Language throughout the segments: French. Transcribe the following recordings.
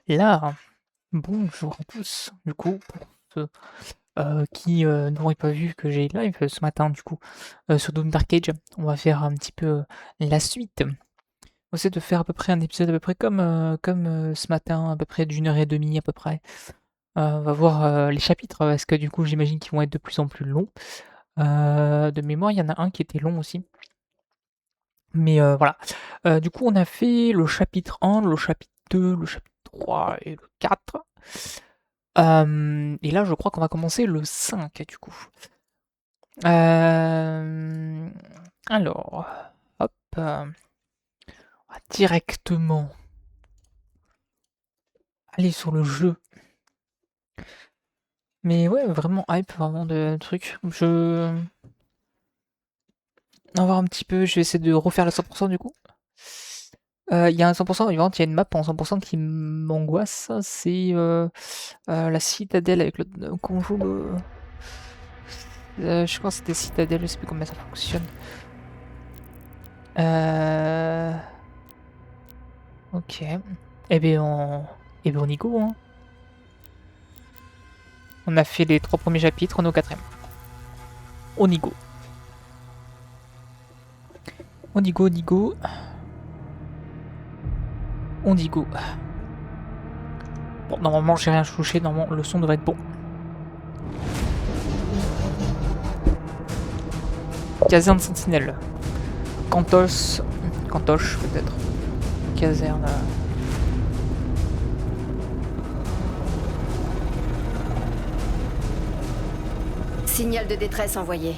Là, bonjour à tous. Du coup, pour ceux qui n'auraient pas vu que j'ai live ce matin, du coup, sur Doom Dark Age, on va faire un petit peu la suite. On va essayer de faire à peu près un épisode à peu près comme ce matin, à peu près d'une heure et demie à peu près. On va voir les chapitres parce que du coup, j'imagine qu'ils vont être de plus en plus longs. De mémoire, il y en a un qui était long aussi. Mais voilà. Du coup, on a fait le chapitre 1, le chapitre 2, le chapitre 3 et le 4. Et là, je crois qu'on va commencer le 5, du coup. Euh, alors, hop, on va directement aller sur le jeu. Mais ouais, vraiment hype, vraiment de trucs. On va voir un petit peu, je vais essayer de refaire le 100% du coup. Il y a un 100%, il y a une map en 100% qui m'angoisse, c'est la citadelle avec le... Qu'on joue le... je crois que c'était citadelle, je sais plus comment ça fonctionne. Ok. On y go, hein. On a fait les 3 premiers chapitres, on est au 4ème. On y go. On y go, on y go. On y go. Bon, normalement, j'ai rien touché, normalement, le son devrait être bon. Caserne sentinelle. Cantoche, peut-être. Caserne... Signal de détresse envoyé.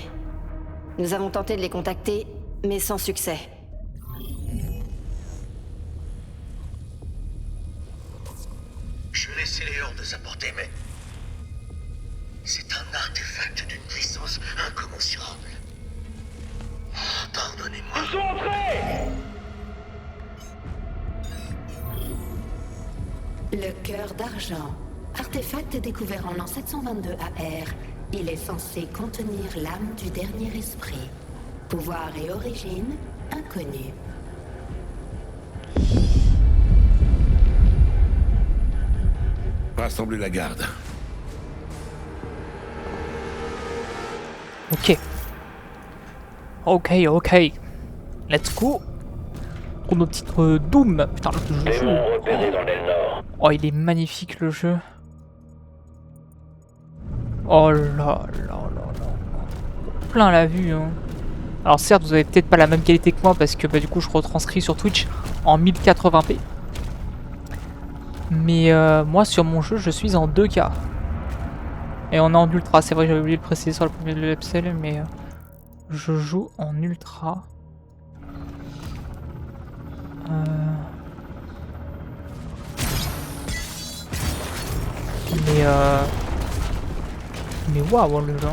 Nous avons tenté de les contacter, mais sans succès. Je vais laisser les hordes s'apporter, mais... c'est un artefact d'une puissance incommensurable. Pardonnez-moi. Ils sont entrés! Le cœur d'argent. Artefact découvert en l'an 722 AR. Il est censé contenir l'âme du dernier esprit. Pouvoir et origine inconnus. Rassemblez la garde. Ok. Ok. Let's go. Pour nos titres Doom. Putain, le jeu. Repérés dans l'aile nord. Oh, il est magnifique le jeu. Oh là. Plein la vue, hein. Alors certes, vous avez peut-être pas la même qualité que moi parce que bah, du coup je retranscris sur Twitch en 1080p. Mais moi sur mon jeu je suis en 2K. Et on est en ultra, c'est vrai, j'avais oublié de le préciser sur le premier website, mais je joue en ultra. Mais waouh le jeu.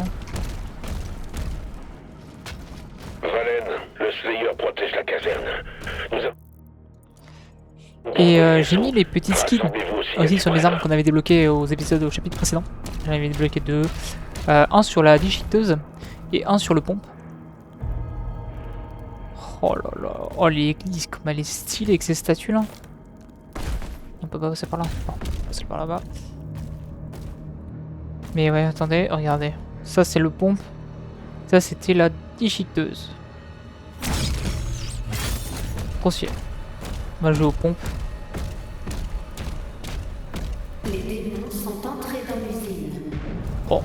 Valen, le Slayer protège la caserne. Nous avons... Et j'ai mis les petits skins Rassemblez-vous s'il y a aussi du sur les problème. armes qu'on avait débloquées aux épisodes au chapitre précédent. J'en avais débloqué 2. Un sur la déchiqueteuse et un sur le pompe. Oh là là. Oh l'église, comme elle est stylée avec ces statues là. On peut pas passer par là. Non, on peut passer par là-bas. Mais ouais, attendez, regardez. Ça c'est le pompe. Ça c'était la déchiqueteuse. Trop stylé. On va jouer aux pompes. Les démons sont entrés dans l'usine. Oh.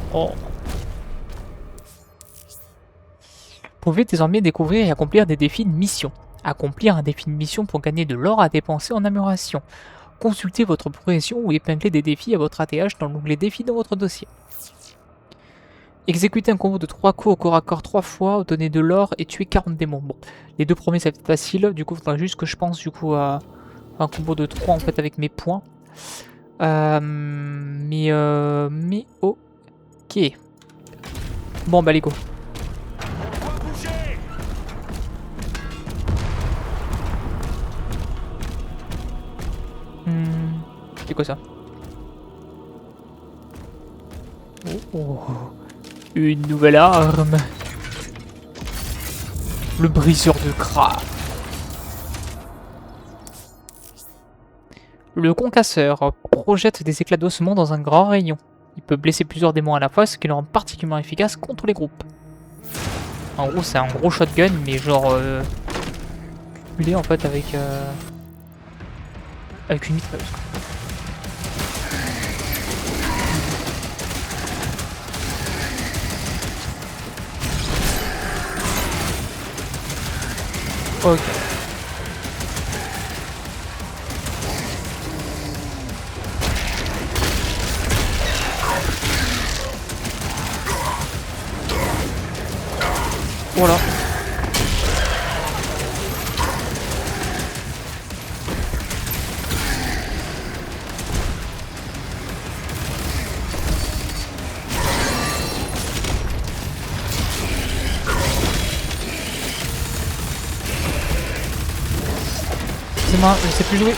Vous pouvez désormais découvrir et accomplir des défis de mission. Accomplir un défi de mission pour gagner de l'or à dépenser en amélioration. Consultez votre progression ou épinglez des défis à votre ATH dans l'onglet défis dans votre dossier. Exécutez un combo de 3 coups au corps à corps 3 fois, obtenez de l'or et tuez 40 démons. Bon, les deux premiers c'est facile, du coup il faudra juste que je pense du coup à un combo de 3 en fait avec mes points. Mais ok. Bon bah les go. C'est quoi ça? Oh. Une nouvelle arme. Le briseur de crâne. Le concasseur projette des éclats d'ossement dans un grand rayon. Il peut blesser plusieurs démons à la fois, ce qui le rend particulièrement efficace contre les groupes. En gros, c'est un gros shotgun, mais genre... cumulé en fait avec une mitrailleuse. Ok. Voilà. Excusez-moi, je sais plus jouer.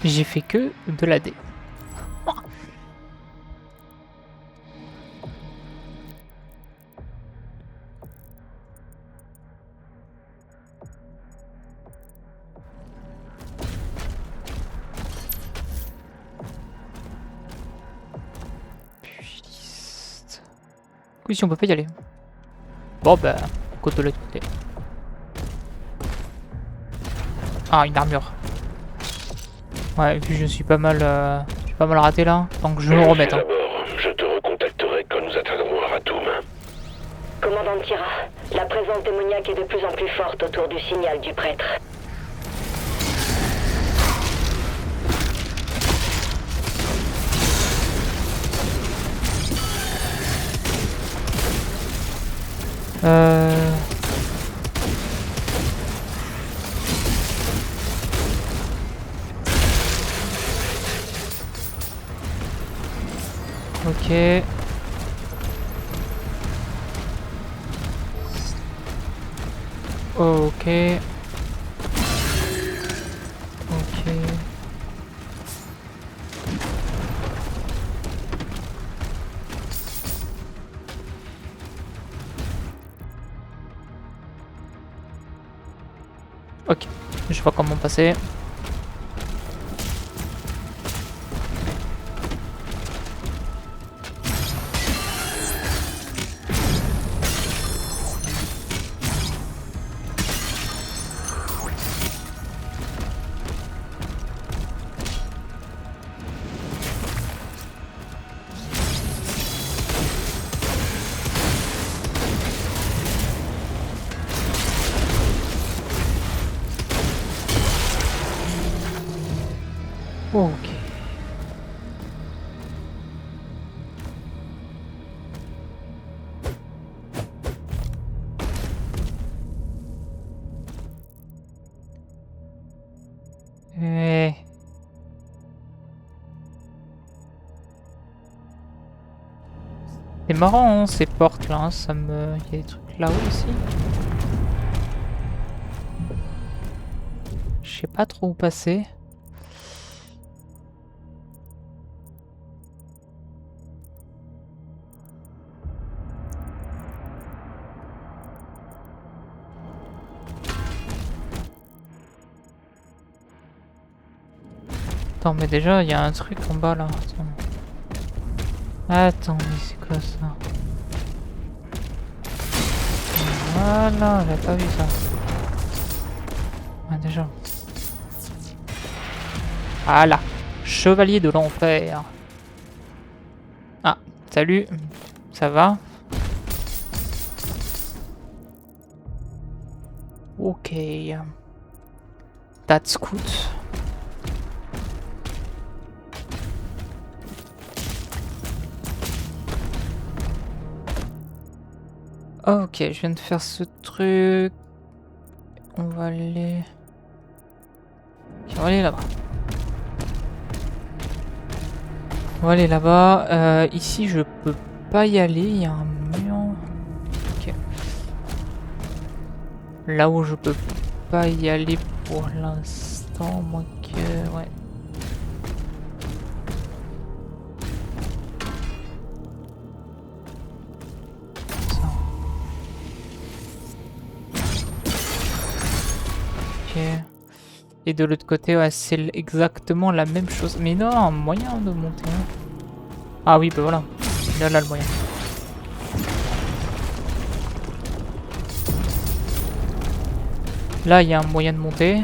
J'ai fait que de la D. Oui, si on peut pas y aller. Bon bah, côte de l'autre côté. Ah, une armure. Ouais, et puis je suis pas mal raté là, donc je me remets. Hein. Je te recontacterai quand nous atteindrons Aratum. Commandant Tira, la présence démoniaque est de plus en plus forte autour du signal du prêtre. Ok. Ok. Ok. Ok. Je vois comment passer. Ok. C'est marrant hein, ces portes là, hein, ça me... Il y a des trucs là-haut aussi. Je sais pas trop où passer. Attends, mais déjà, il y a un truc en bas là. Attends, mais c'est quoi ça? Voilà, j'avais pas vu ça. Ah, déjà. Voilà. Chevalier de l'enfer. Ah, salut. Ça va? Ok. That's good. Ok, je viens de faire ce truc. On va aller... Ok, on va aller là-bas. On va aller là-bas. Ici, je peux pas y aller, il y a un mur. Ok. Là où je peux pas y aller pour l'instant, moi que... Ouais. Ça. Ok. Et de l'autre côté, ouais, c'est exactement la même chose. Mais non, un moyen de monter. Hein. Ah oui, bah voilà. Là, le moyen. Là, il y a un moyen de monter.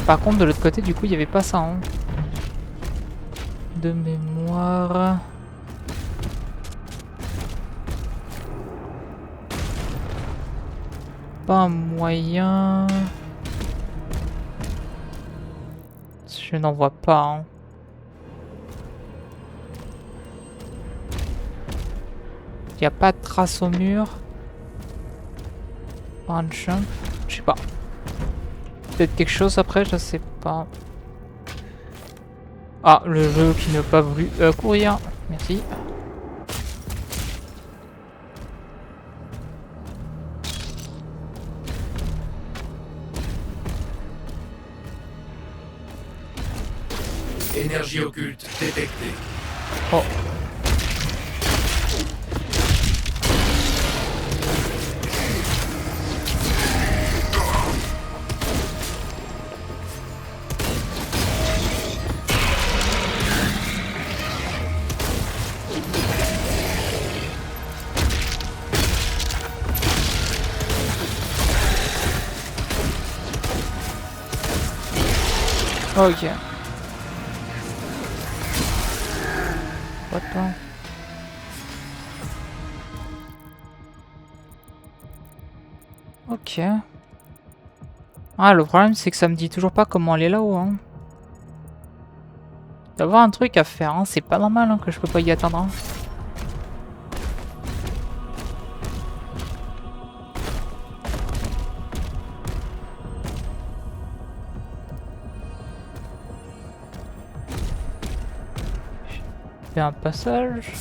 Par contre, de l'autre côté, du coup, il n'y avait pas ça. Hein. De mémoire. Pas un moyen. Je n'en vois pas. Hein. Il n'y a pas de trace au mur. Un jump. Je sais pas. Peut-être quelque chose après, je sais pas. Ah, le jeu qui n'a pas voulu courir. Merci. Énergie occulte détectée. Oh. Ok. What the... Ok. Ah, le problème c'est que ça me dit toujours pas comment aller là-haut. Hein. Il doit y avoir un truc à faire, hein. C'est pas normal hein, que je peux pas y atteindre. Hein. Un passage.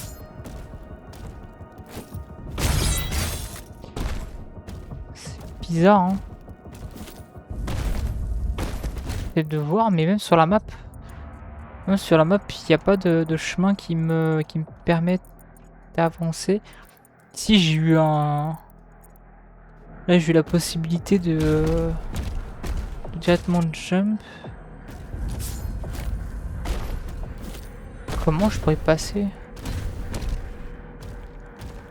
C'est bizarre, hein. C'est de voir, mais même sur la map, il n'y a pas de chemin qui me permet d'avancer. Si j'ai eu un... Là, j'ai eu la possibilité de directement jump. Comment je pourrais passer?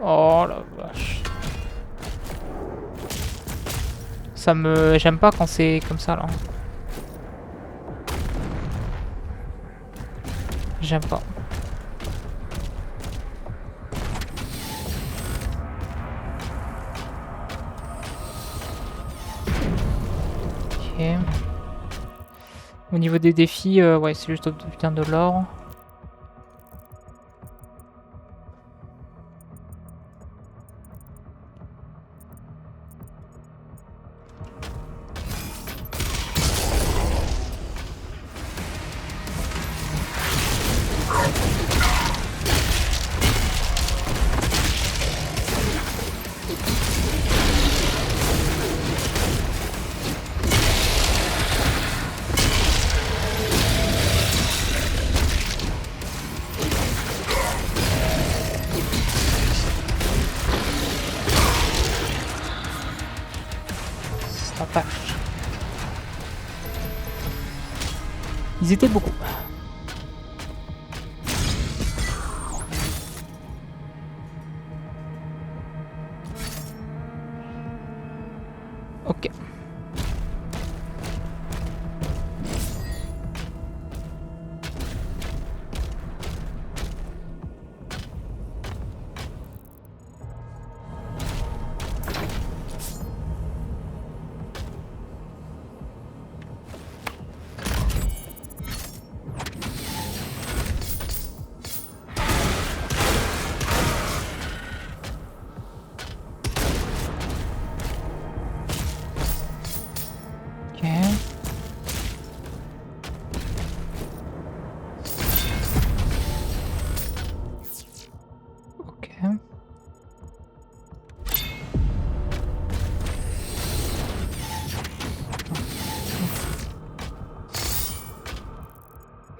Oh la vache. Ça me... J'aime pas quand c'est comme ça là. J'aime pas. Ok. Au niveau des défis, ouais, c'est juste putain de l'or. Ils étaient beaucoup. Ok.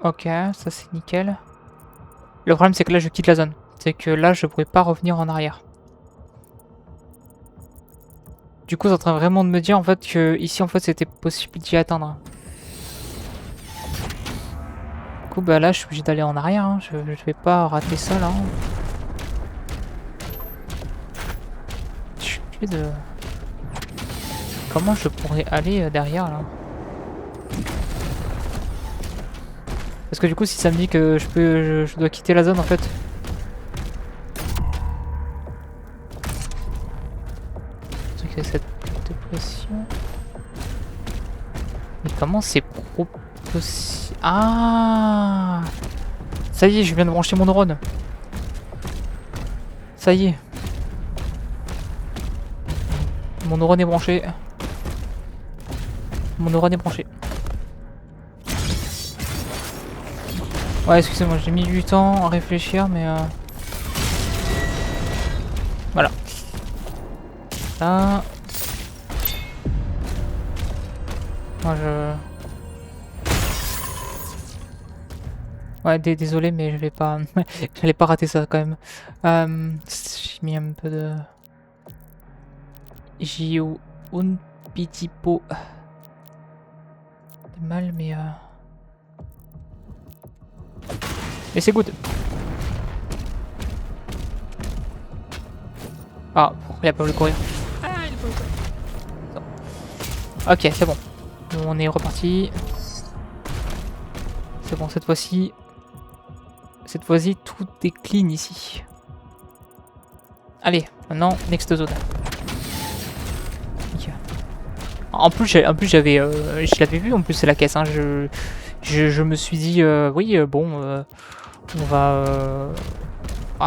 Ok, ça c'est nickel. Le problème c'est que là je quitte la zone. C'est que là je pourrais pas revenir en arrière. Du coup c'est en train vraiment de me dire en fait que ici en fait c'était possible d'y atteindre. Du coup bah là je suis obligé d'aller en arrière, hein. Je vais pas rater ça là. Je suis obligé de... Comment je pourrais aller derrière là? Parce que du coup si ça me dit que je dois quitter la zone en fait. Truc c'est cette pression. Mais comment c'est possible? Ah, ça y est, je viens de brancher mon neurone. Ça y est. Mon neurone est branché. Mon neurone est branché. Ouais, excusez-moi, j'ai mis du temps à réfléchir, mais voilà. Là. Moi, Ouais, désolé, mais je vais pas... J'allais pas rater ça, quand même. J'ai mis un peu de... Jio un petit peu... C'est mal, mais... Mais c'est good. Ah, il a pas voulu courir. Ah, il a pas voulu courir. Ok, c'est bon. On est reparti. C'est bon, cette fois-ci... Cette fois-ci, tout est clean ici. Allez, maintenant, next zone. Okay. En plus, j'avais... je l'avais vu, en plus, c'est la caisse. Hein. Je me suis dit, oui, bon... on va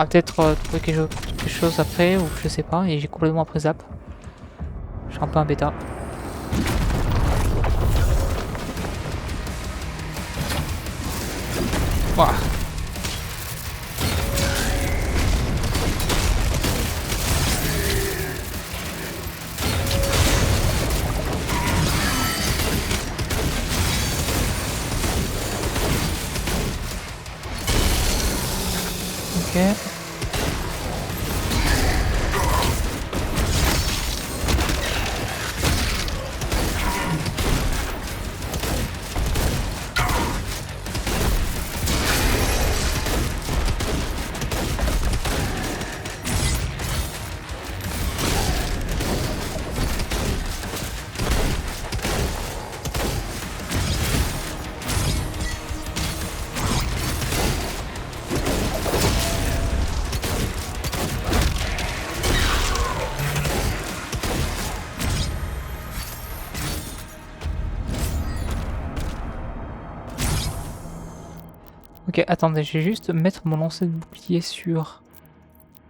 peut-être trouver quelque chose après, ou je sais pas, et j'ai complètement après zap. Je suis un peu un bêta. Voilà. Ok. Ok, attendez, je vais juste mettre mon lancer de bouclier sur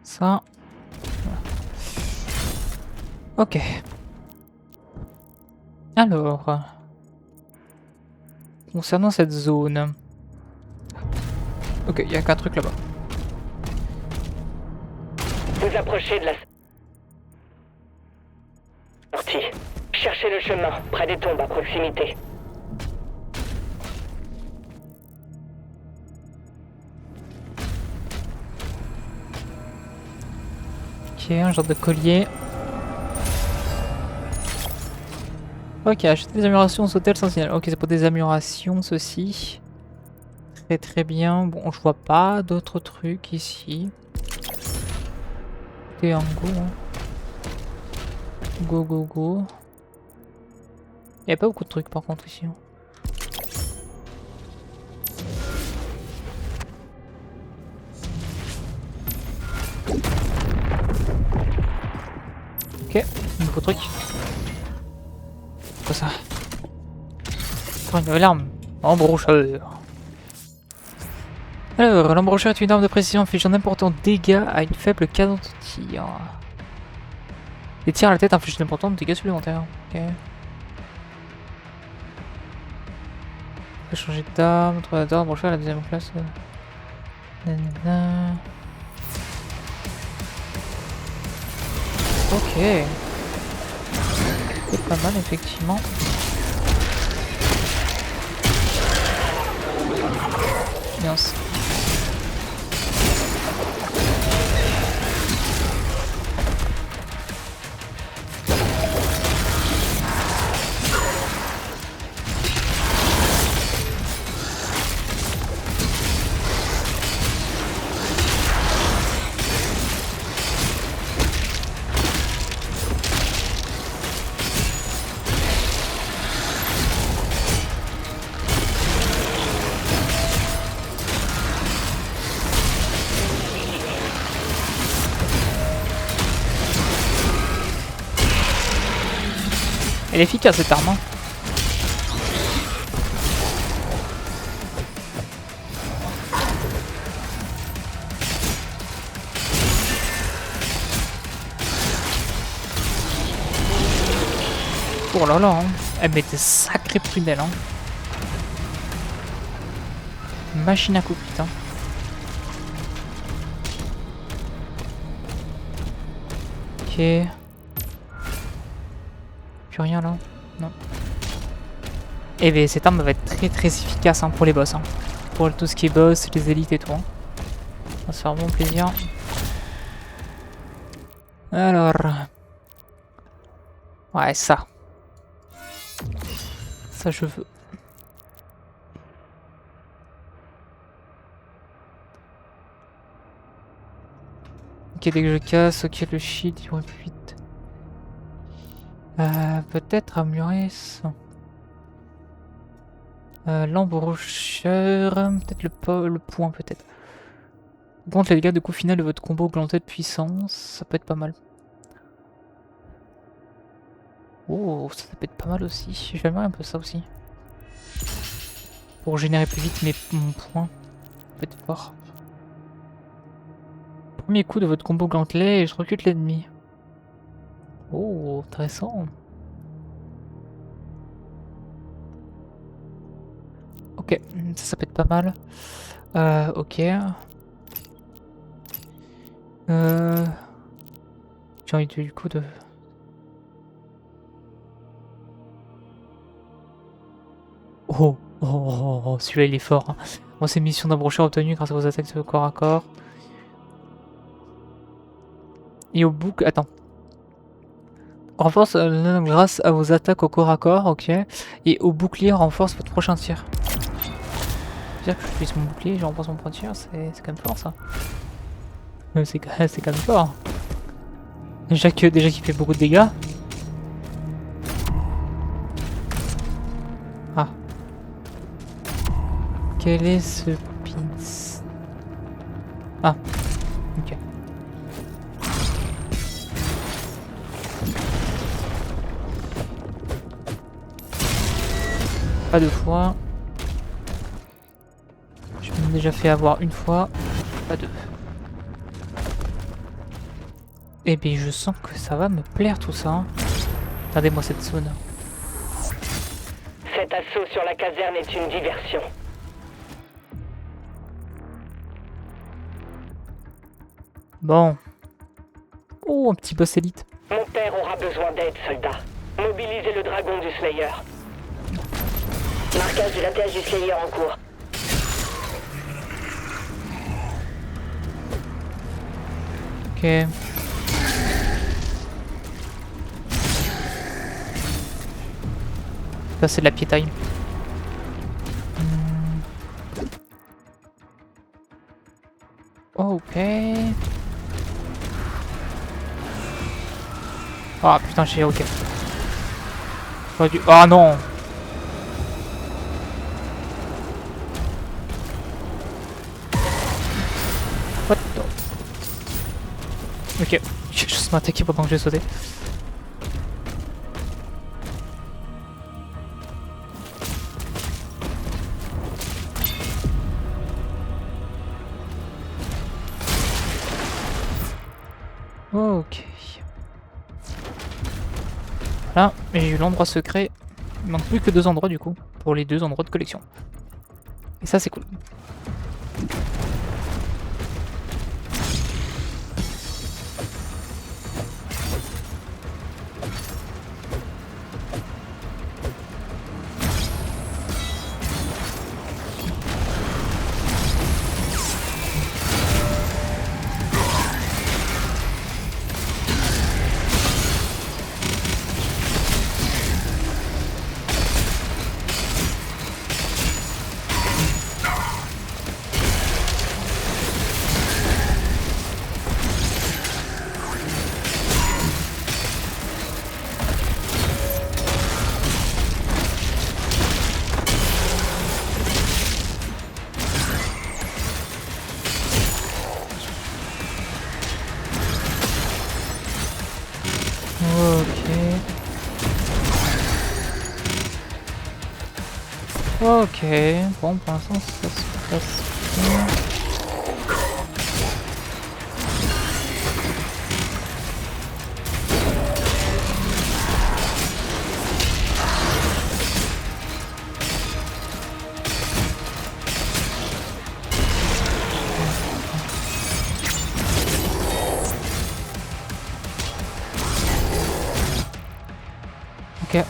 ça. Ok. Alors, concernant cette zone, ok, il y a qu'un truc là-bas. Vous approchez de la sortie. Cherchez le chemin, près des tombes à proximité. Ok, un genre de collier. Ok, acheter des améliorations aux hôtels sentinelles. Ok, c'est pour des améliorations, ceci. Très très bien. Bon, je vois pas d'autres trucs ici. T'es en go. Hein. Go, go, go. Il n'y a pas beaucoup de trucs par contre ici. Hein. Ok, nouveau truc. Quoi ça? Une nouvelle arme. Embrocheur. Alors, l'embrocheur est une arme de précision infligeant d'importants dégâts à une faible cadence de tir. Les tirs à la tête infligent d'importants dégâts supplémentaires. Ok. On peut changer d'arme, trouver d'arme, embrocheur à la deuxième classe. Nanana. Ok. C'est pas mal effectivement. confiance. Elle est efficace cette arme. Hein. Oh là là, hein. Elle met des sacrées prunelles. Hein. Machine à coup putain. Ok. Plus rien là? Non. Et bien cette arme va être très efficace hein, pour les boss. Hein. Pour tout ce qui est boss, les élites et tout. Hein. Ça va se faire bon plaisir. Alors. Ouais, ça. Ça je veux. Ok, dès que je casse, ok, le shield il va plus vite. Peut-être améliorer ça. L'embrocheur, peut-être le point peut-être. Augmente les dégâts de coup final de votre combo augmenté de puissance, ça peut être pas mal. Oh, ça peut être pas mal aussi. J'aimerais un peu ça aussi. Pour générer plus vite mon point. Ça peut être fort. Premier coup de votre combo gantelet et je recrute l'ennemi. Oh, intéressant. Ok, ça peut être pas mal. Ok. J'ai envie du coup de... Oh, celui-là il est fort. Hein. Bon, c'est mission d'embrocheur obtenue grâce à vos attaques de corps à corps. Et au bouc... Attends. Renforce grâce à vos attaques au corps à corps, ok. Et au bouclier renforce votre prochain tir. C'est-à-dire que je utilise mon bouclier, je renforce mon point de tir, c'est quand même fort ça. C'est quand même fort. Déjà qu'il fait beaucoup de dégâts. Ah. Quel est ce pins? Ah. Ok. Pas deux fois. Je m'ai déjà fait avoir une fois. Pas deux. Eh bien, je sens que ça va me plaire tout ça. Hein. Regardez-moi cette zone. Cet assaut sur la caserne est une diversion. Bon. Oh, un petit boss élite. Mon père aura besoin d'aide, soldat. Mobilisez le dragon du Slayer. Marquage de l'attelage du Slayer en cours. Ok. Ça c'est de la piétaille. Ok. Ah putain j'ai ok. J'aurais dû... Ah non. What the... Ok. J'ai juste m'attaquer pendant que j'ai sauté. Ok. Là, j'ai eu l'endroit secret. Il manque plus que 2 endroits du coup, pour les 2 endroits de collection. Et ça c'est cool. Ok, bon pour l'instant ça se passe bien. Ok.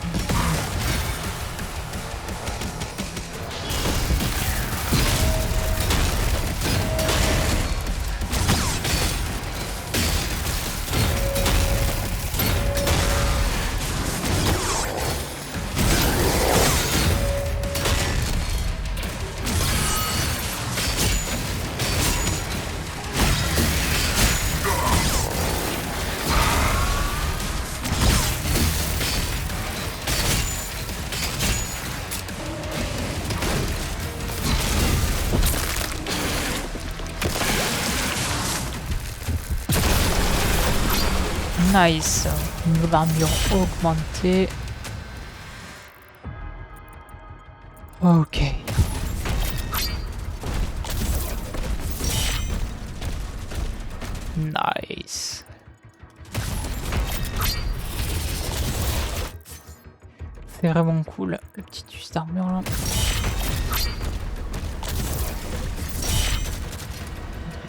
Nice, niveau d'armure augmentée. Ok. Nice. C'est vraiment cool, le petit use d'armure là.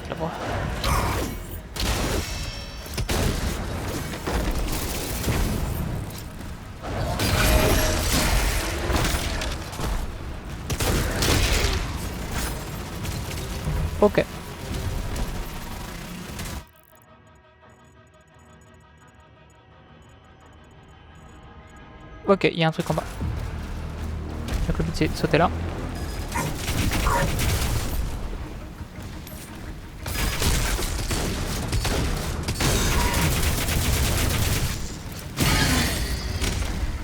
Là-bas. Ok. Ok, il y a un truc en bas. Donc le but c'est de sauter là.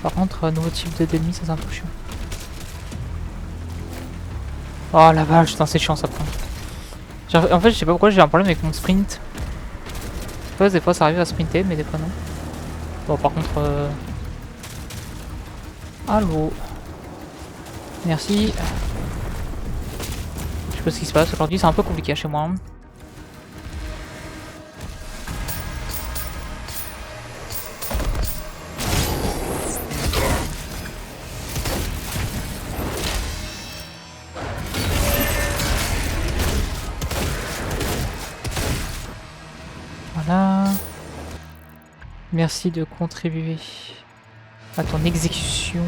Par contre, nouveau type d'ennemi, ça c'est un peu chiant. Oh la vache, putain c'est chiant ça prend. En fait je sais pas pourquoi j'ai un problème avec mon sprint. Je sais pas, des fois ça arrive à sprinter mais des fois non. Bon par contre Allô. Merci. Je sais pas ce qui se passe aujourd'hui, c'est un peu compliqué chez moi. Voilà. Merci de contribuer à ton exécution.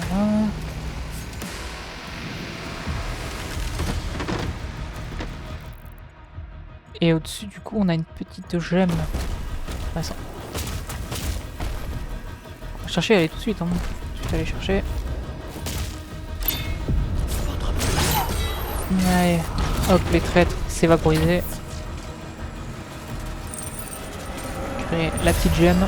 Voilà. Et au-dessus, du coup, on a une petite gemme. Intéressant. On va chercher, aller tout de suite. Hein. Je vais aller chercher. Allez, hop, les traîtres s'évaporiser. Créer la petite gemme.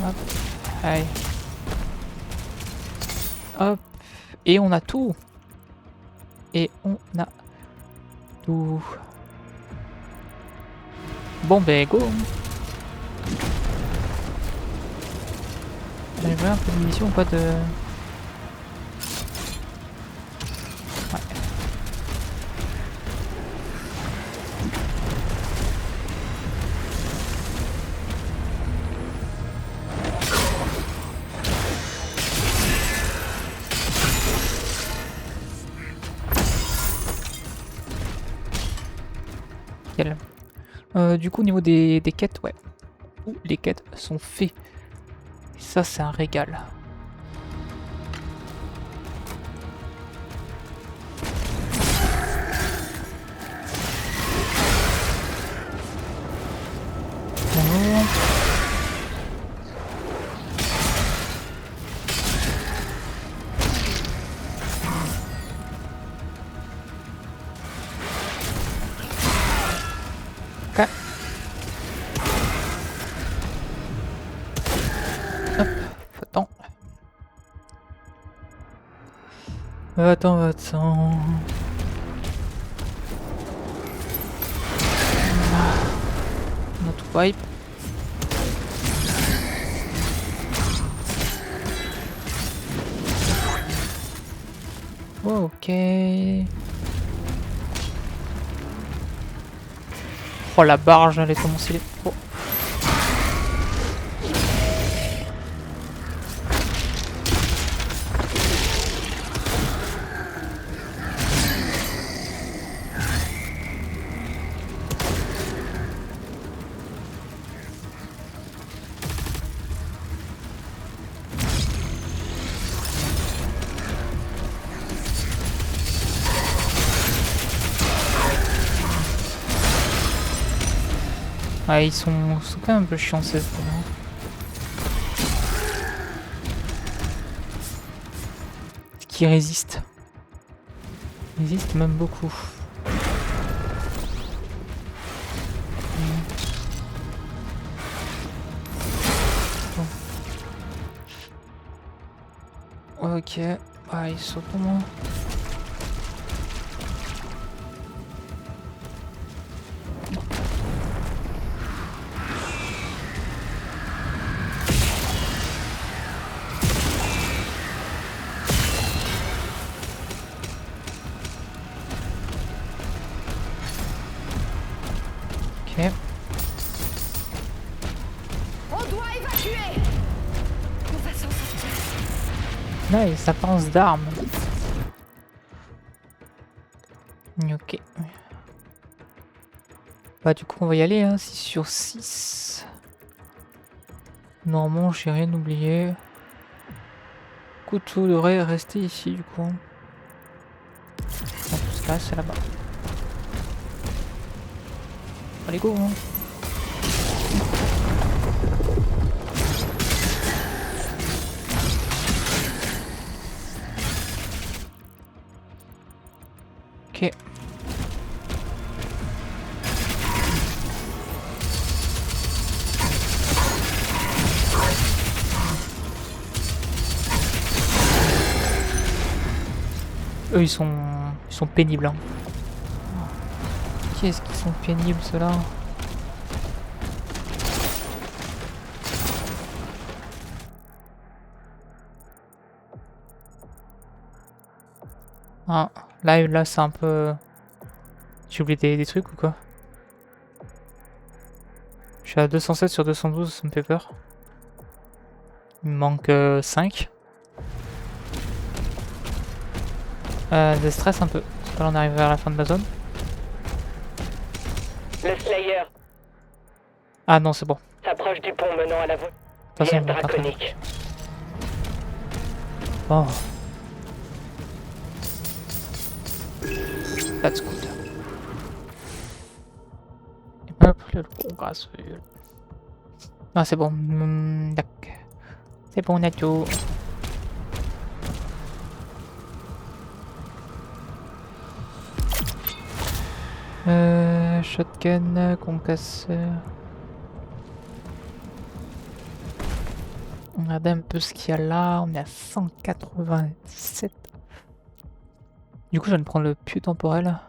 Hop, allez. Hop, et on a tout. Et on a tout. Bon ben go. J'avais un peu de munitions ou pas de... Ouais. Nickel. Du coup au niveau des quêtes, ouais. Les quêtes sont faites. Et ça c'est un régal. Bonjour. Ok. Hop, attends. Va-t'en. Notre wipe. Ok. Oh la barge, elle est commencée. Oh. Ouais, ils sont quand même un peu chiants ces fois. Qui résistent. Ils résistent même beaucoup. Bon. Ok, ah, ils sont tombés. Ok. On doit évacuer. On va s'en sortir. Là, ils apparences d'armes. Ok. Bah du coup on va y aller, hein, 6 sur 6. Normalement j'ai rien oublié. Couteau devrait rester ici du coup. En tout cas c'est là-bas. Allez go hein. Ok. Eux ils sont pénibles. Hein. Qu'est-ce qu'ils sont pénibles ceux-là? Ah, là c'est un peu... J'ai oublié des trucs ou quoi? Je suis à 207 sur 212, ça me fait peur. Il me manque 5. De stress un peu. Parce que là on arrive vers la fin de la zone. Le Slayer Ah non c'est bon. s'approche du pont menant à la voie De toute façon, on va draconique. Oh. Pas de scooter. Hop, le gros grasseux. Ah c'est bon. D'accord. C'est bon, on a tout. Shotgun, concasseur. On regarde un peu ce qu'il y a là. On est à 197. Du coup, je viens de prendre le pieu temporel.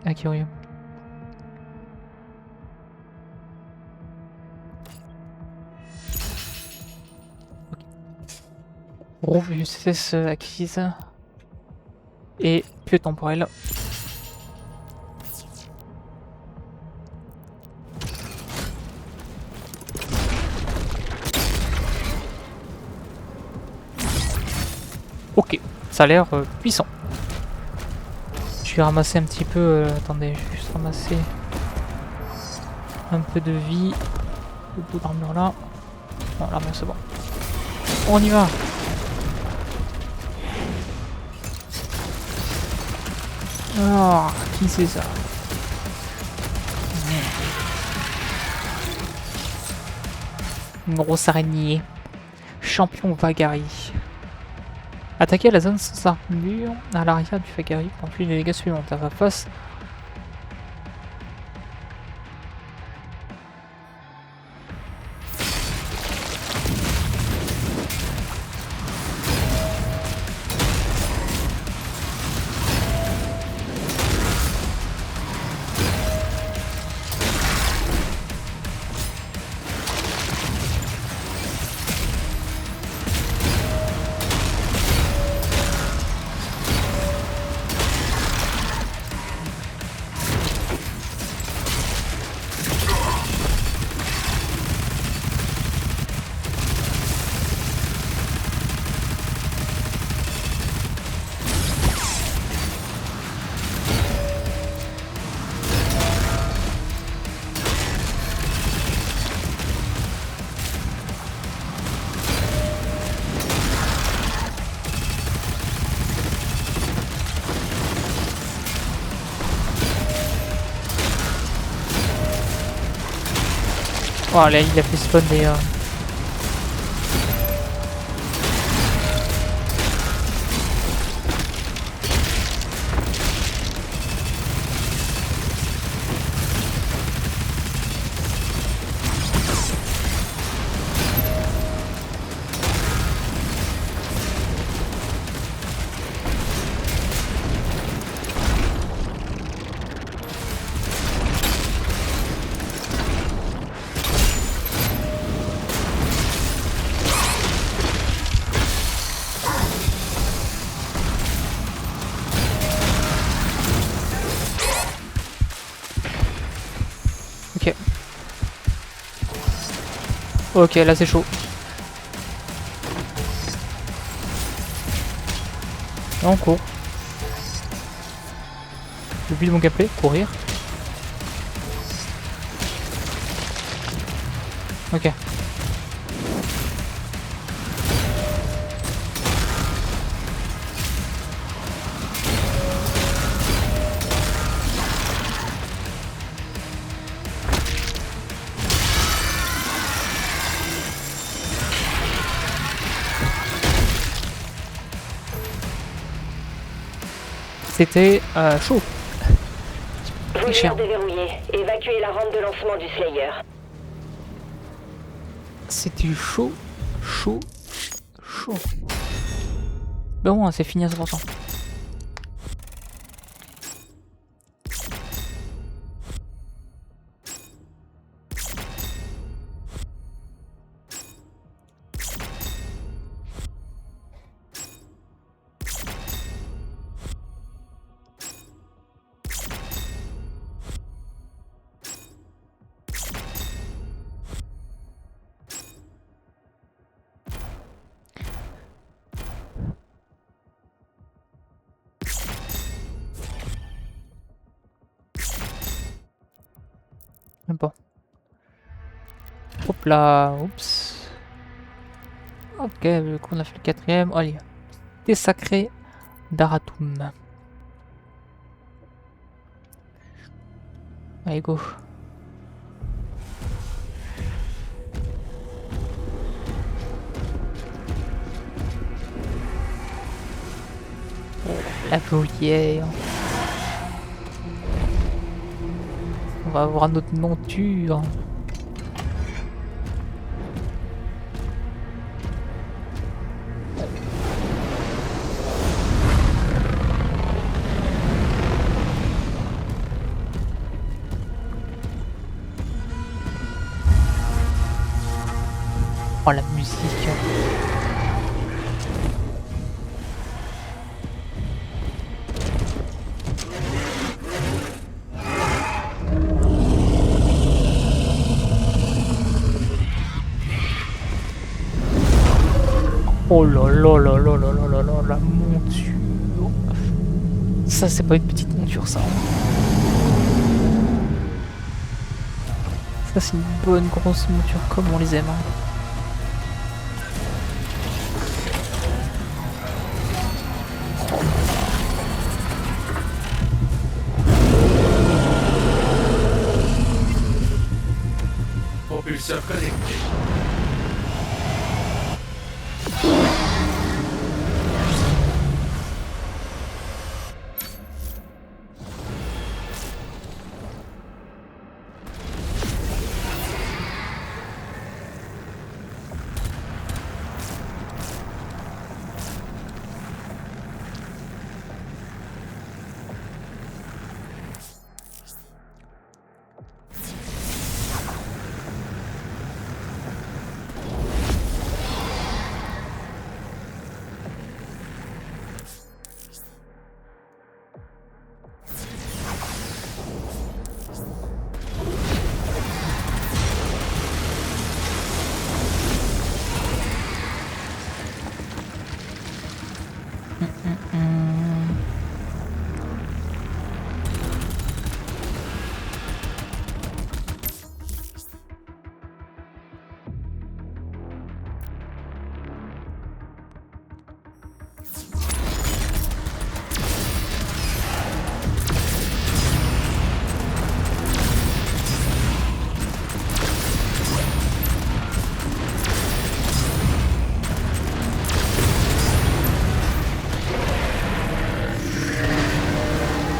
Ah, curieux. Robustesse acquise. Et pieu temporel. Ok, ça a l'air puissant. Je vais ramasser un petit peu. Attendez, je vais juste ramasser un peu de vie. Le bout d'armure là. Bon, l'armure c'est bon. On y va. Oh, qui c'est ça? Une grosse araignée. Champion Vagari. Attaquer la zone sans armure à l'arrière du Vagari pour plus les dégâts suivants. À la face. Oh là, il a fait spawn des... Ok. Ok, là c'est chaud. Là on court. Le but de mon gameplay, courir. Ok. C'était chaud. Vos cher. murs déverrouillés. Évacuez la rampe de lancement du Slayer. C'était chaud, chaud, chaud. Ben bon, c'est fini à 100%. Même pas. Hop là, oups. Ok, du coup on a fait le quatrième. Allez, des sacrés d'Aratum. Allez, go. La volière. On va avoir notre monture. Oh la musique. Oh là là là là là là là là, la monture. Ça c'est pas une petite monture ça. Ça c'est une bonne grosse monture comme on les aime. Hein. Propulseur connecté.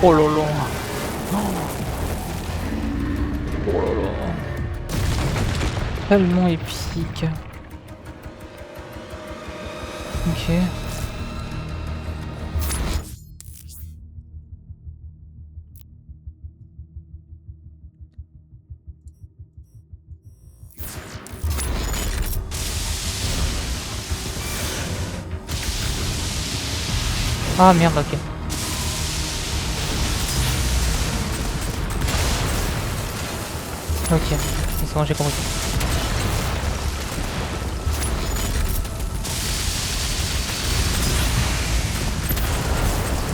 Oh là là. Oh là là. Tellement épique. Ok. Ah merde, ok. Ok, c'est bon, j'ai compris.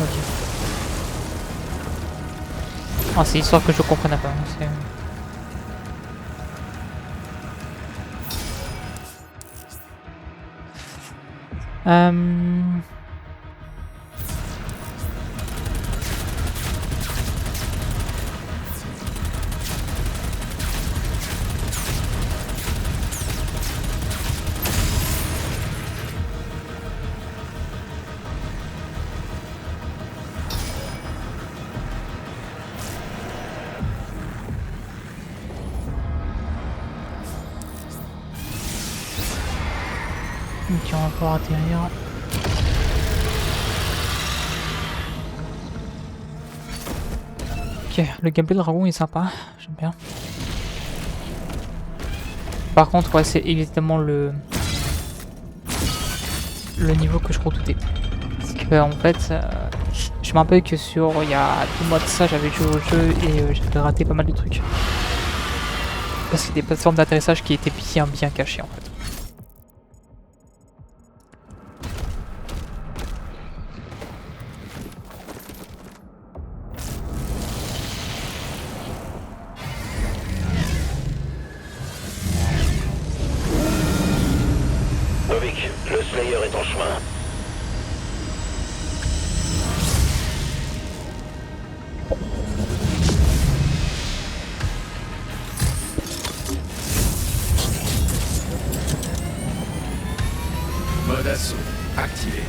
Ok. Ah, c'est histoire que je comprenne pas. C'est... Ok, on va pouvoir atterrir. Ok, le gameplay de dragon est sympa, j'aime bien. Par contre, ouais, c'est évidemment le niveau que je redoutais. Parce que en fait, je me rappelle que il y a 2 mois de ça, j'avais joué au jeu et j'avais raté pas mal de trucs. Parce que c'est des plateformes d'atterrissage qui étaient bien cachées en fait. Novik, le Slayer est en chemin. Mode assaut activé.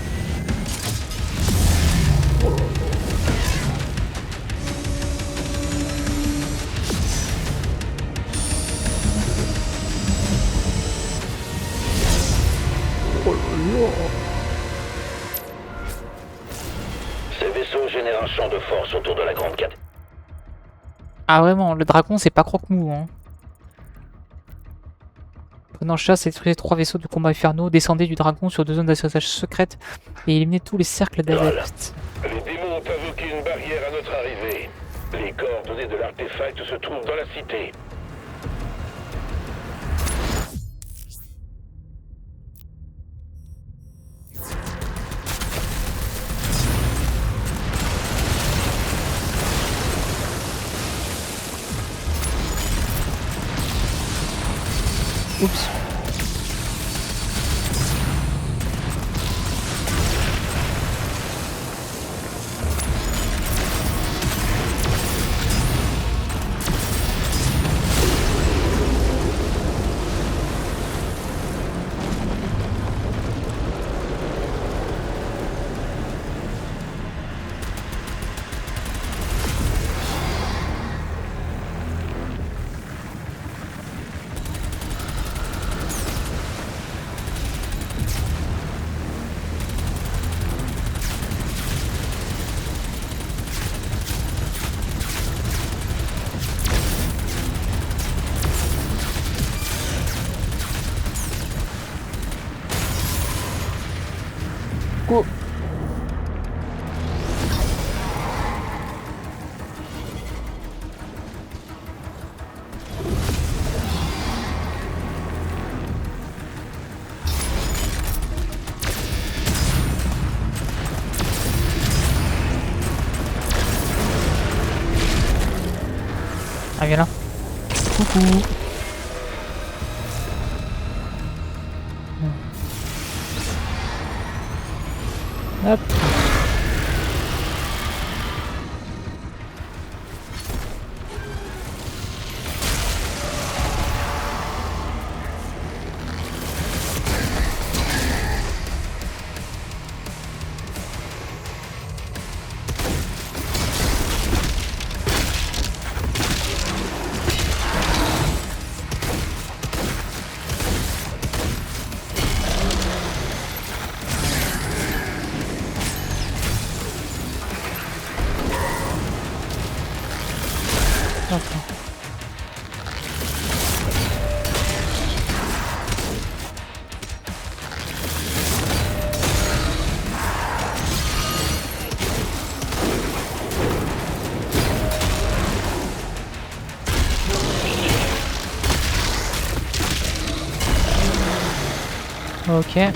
Ces vaisseaux génèrent un champ de force autour de la grande cathédrale. Ah vraiment, le dragon c'est pas croque-mou hein. Prenant chasse et détruisez 3 vaisseaux du combat infernaux, descendez du dragon sur 2 zones d'atterrissage secrètes et éliminez tous les cercles d'adeptes. Les démons ont invoqué une barrière à notre arrivée. Les coordonnées de l'artefact se trouvent dans la cité. Oups. Go. Ah viens là. Coucou. Hop. Ok.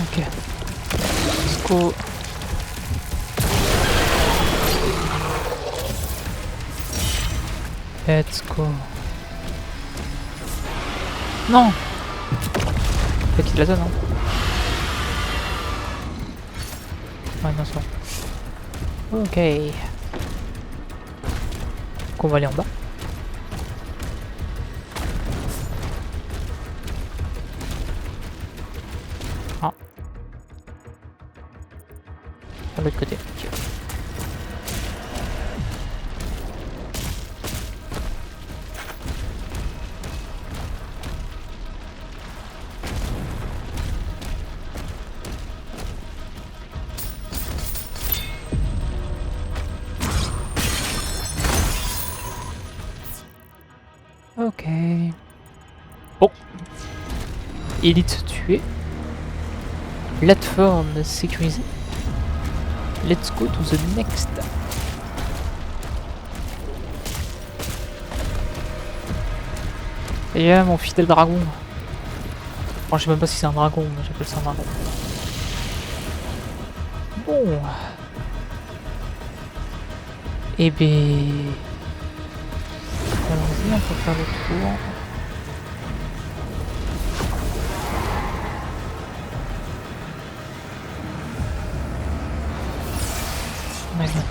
Ok. Let's go. Let's go. Non. Faut qu'il la donne, hein. Ouais, non, c'est bon. Ok. Donc on va aller en bas. Ah. De l'autre côté. Ok. Ok. Bon. Élite tuée. Plateforme sécurisée. Let's go to the next. Et yeah, mon fidèle dragon. Bon, je sais même pas si c'est un dragon, mais j'appelle ça un dragon. Bon. Et ben... Allons-y, on peut faire le tour. D'accord.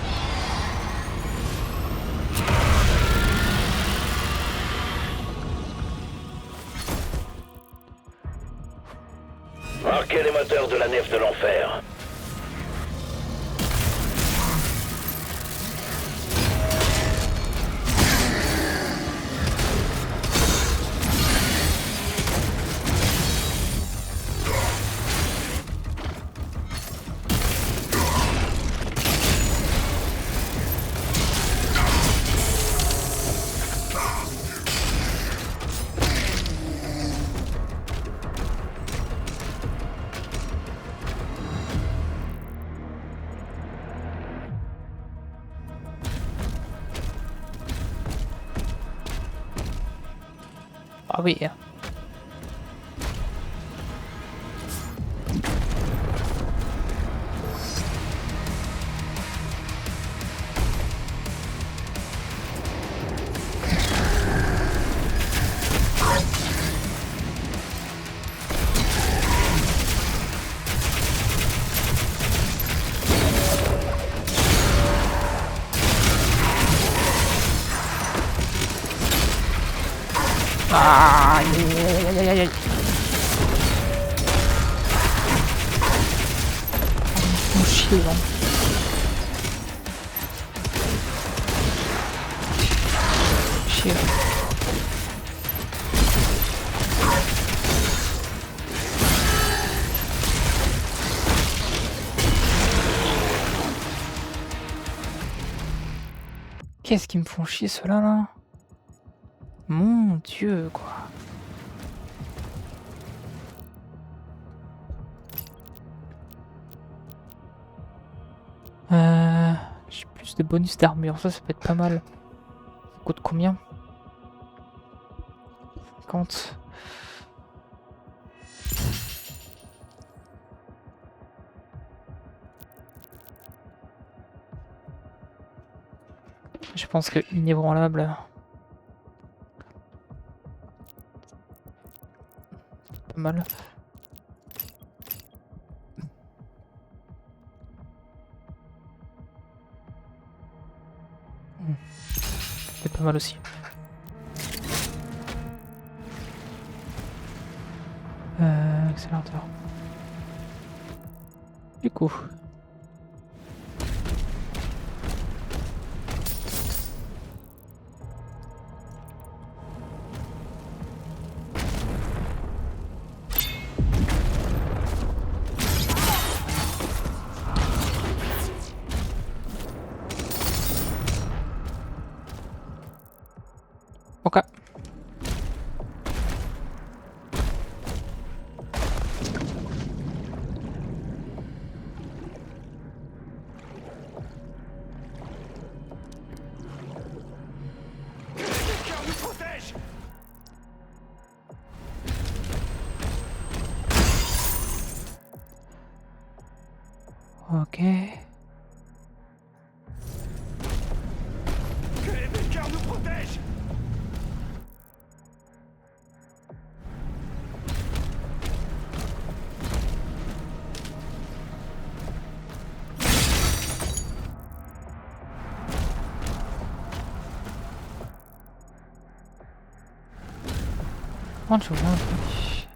Marquez les moteurs de la nef de l'enfer. Ah oui. Ah, aïe, aïe, aïe, aïe, aïe. Oh, chier, là. Chier. qu'est-ce qu'ils me font chier ceux-là là? Mon Dieu quoi. J'ai plus de bonus d'armure, ça peut être pas mal. Ça coûte combien? 50. Je pense que inébranlable. Pas mal. C'est pas mal aussi. Accélérateur. Du coup. Ok. Ok. Que les Makers nous protègent! Oh, je vois un truc.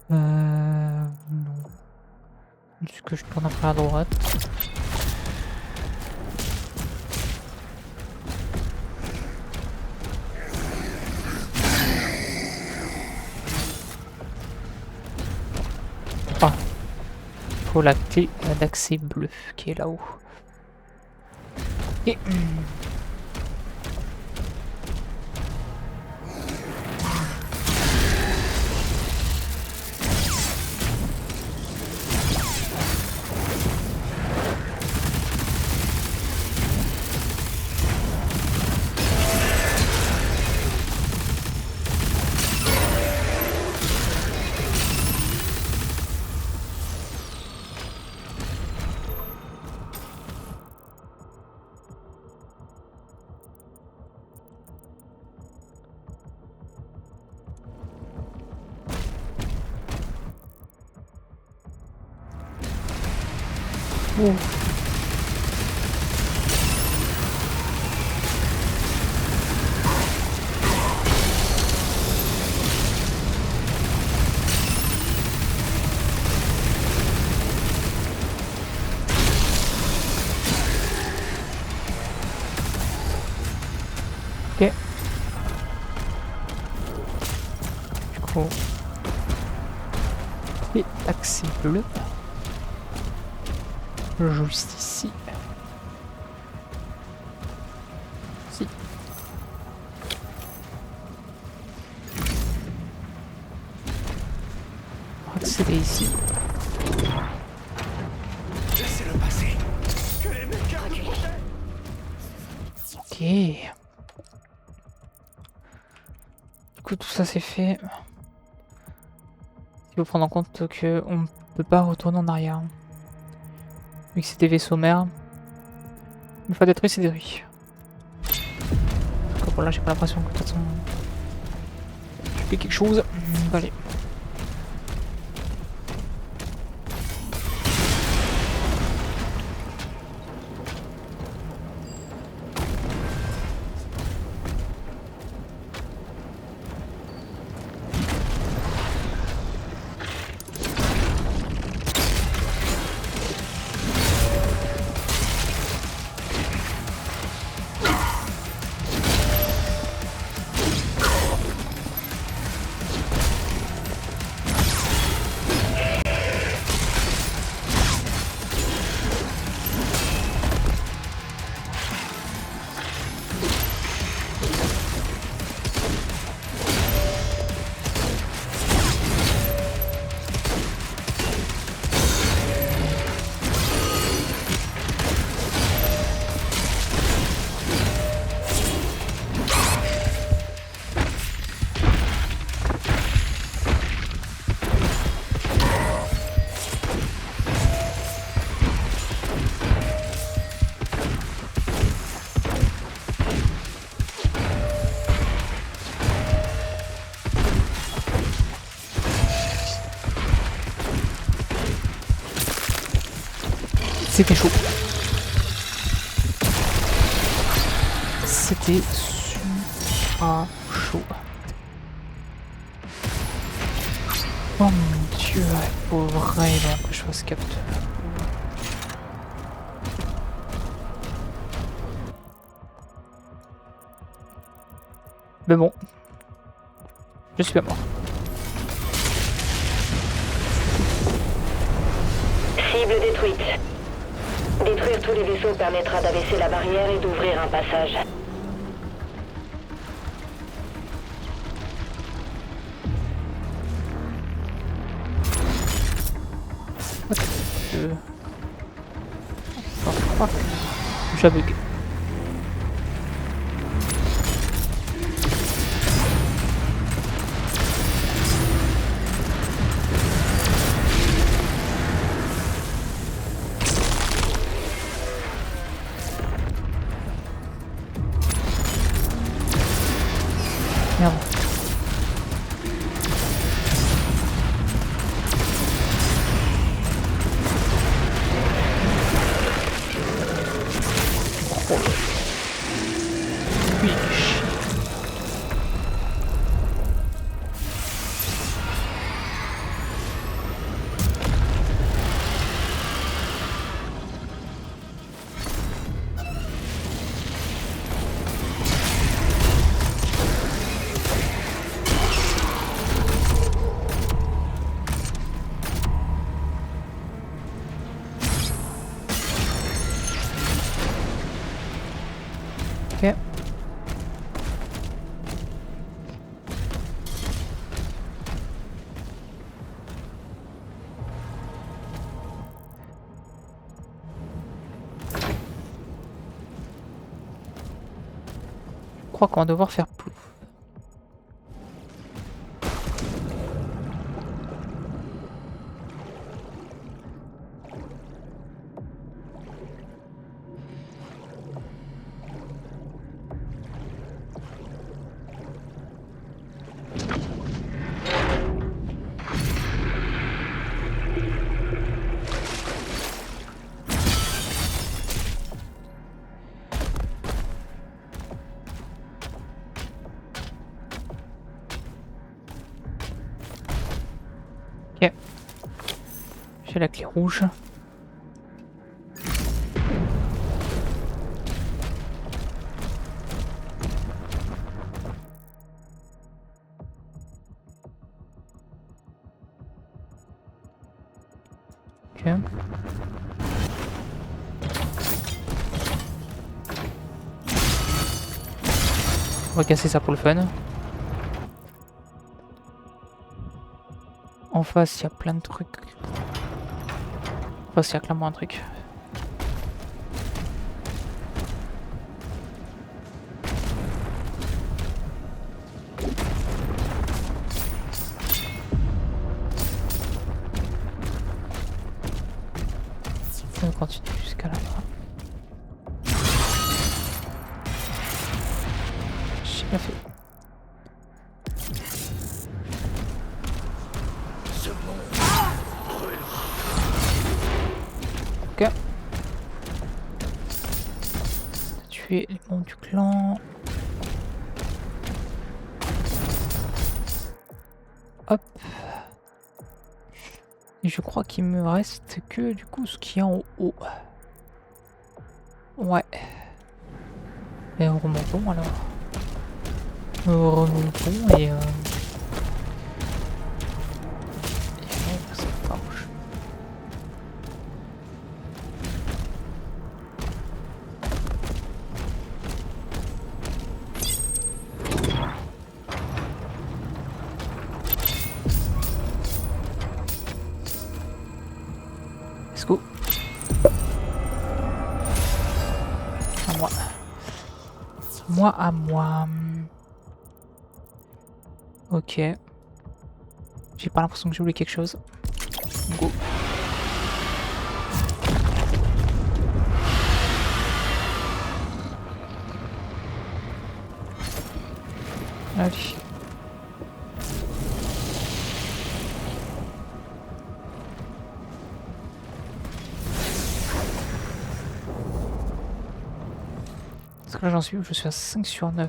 Non. Est-ce que je tourne après à droite? Ah. Faut la clé d'accès bleu qui est là-haut. Et... Oh. Ok. Du coup, et accès bleu. Juste ici. Si. Accéder ici. Laissez-le passer! Que les Makers nous protègent! Ok. Du coup, tout ça c'est fait. Il faut prendre en compte que on peut pas retourner en arrière. Vu que c'est des vaisseaux mers. Une fois détruit, c'est détruit. Bon, là, j'ai pas l'impression que de toute façon. Je fais quelque chose. Allez. C'était chaud. C'était super chaud. Oh mon dieu, il faut vraiment que je fasse capteur. Mais bon, je suis pas mort. Cible détruite. Détruire tous les vaisseaux permettra d'abaisser la barrière et d'ouvrir un passage. Oh fuck. J'ai bug. Merde. Oh. Oui, chier. Ok. Je crois qu'on va devoir faire plus. Ok. J'ai la clé rouge. Ok. On va casser ça pour le fun. En face, il y a plein de trucs. En face, il y a clairement un truc. On continue jusqu'à là-bas. J'ai bien fait. Ok. Tuer les membres du clan. Hop. Et je crois qu'il me reste que du coup ce qu'il y a en haut. Ouais. Et remontons alors. Remontons et ça marche. Let's go. À moi. Moi à moi. Ok. J'ai pas l'impression que j'ai oublié quelque chose. Go. Allez. Là j'en suis où? Je suis à 5 sur 9.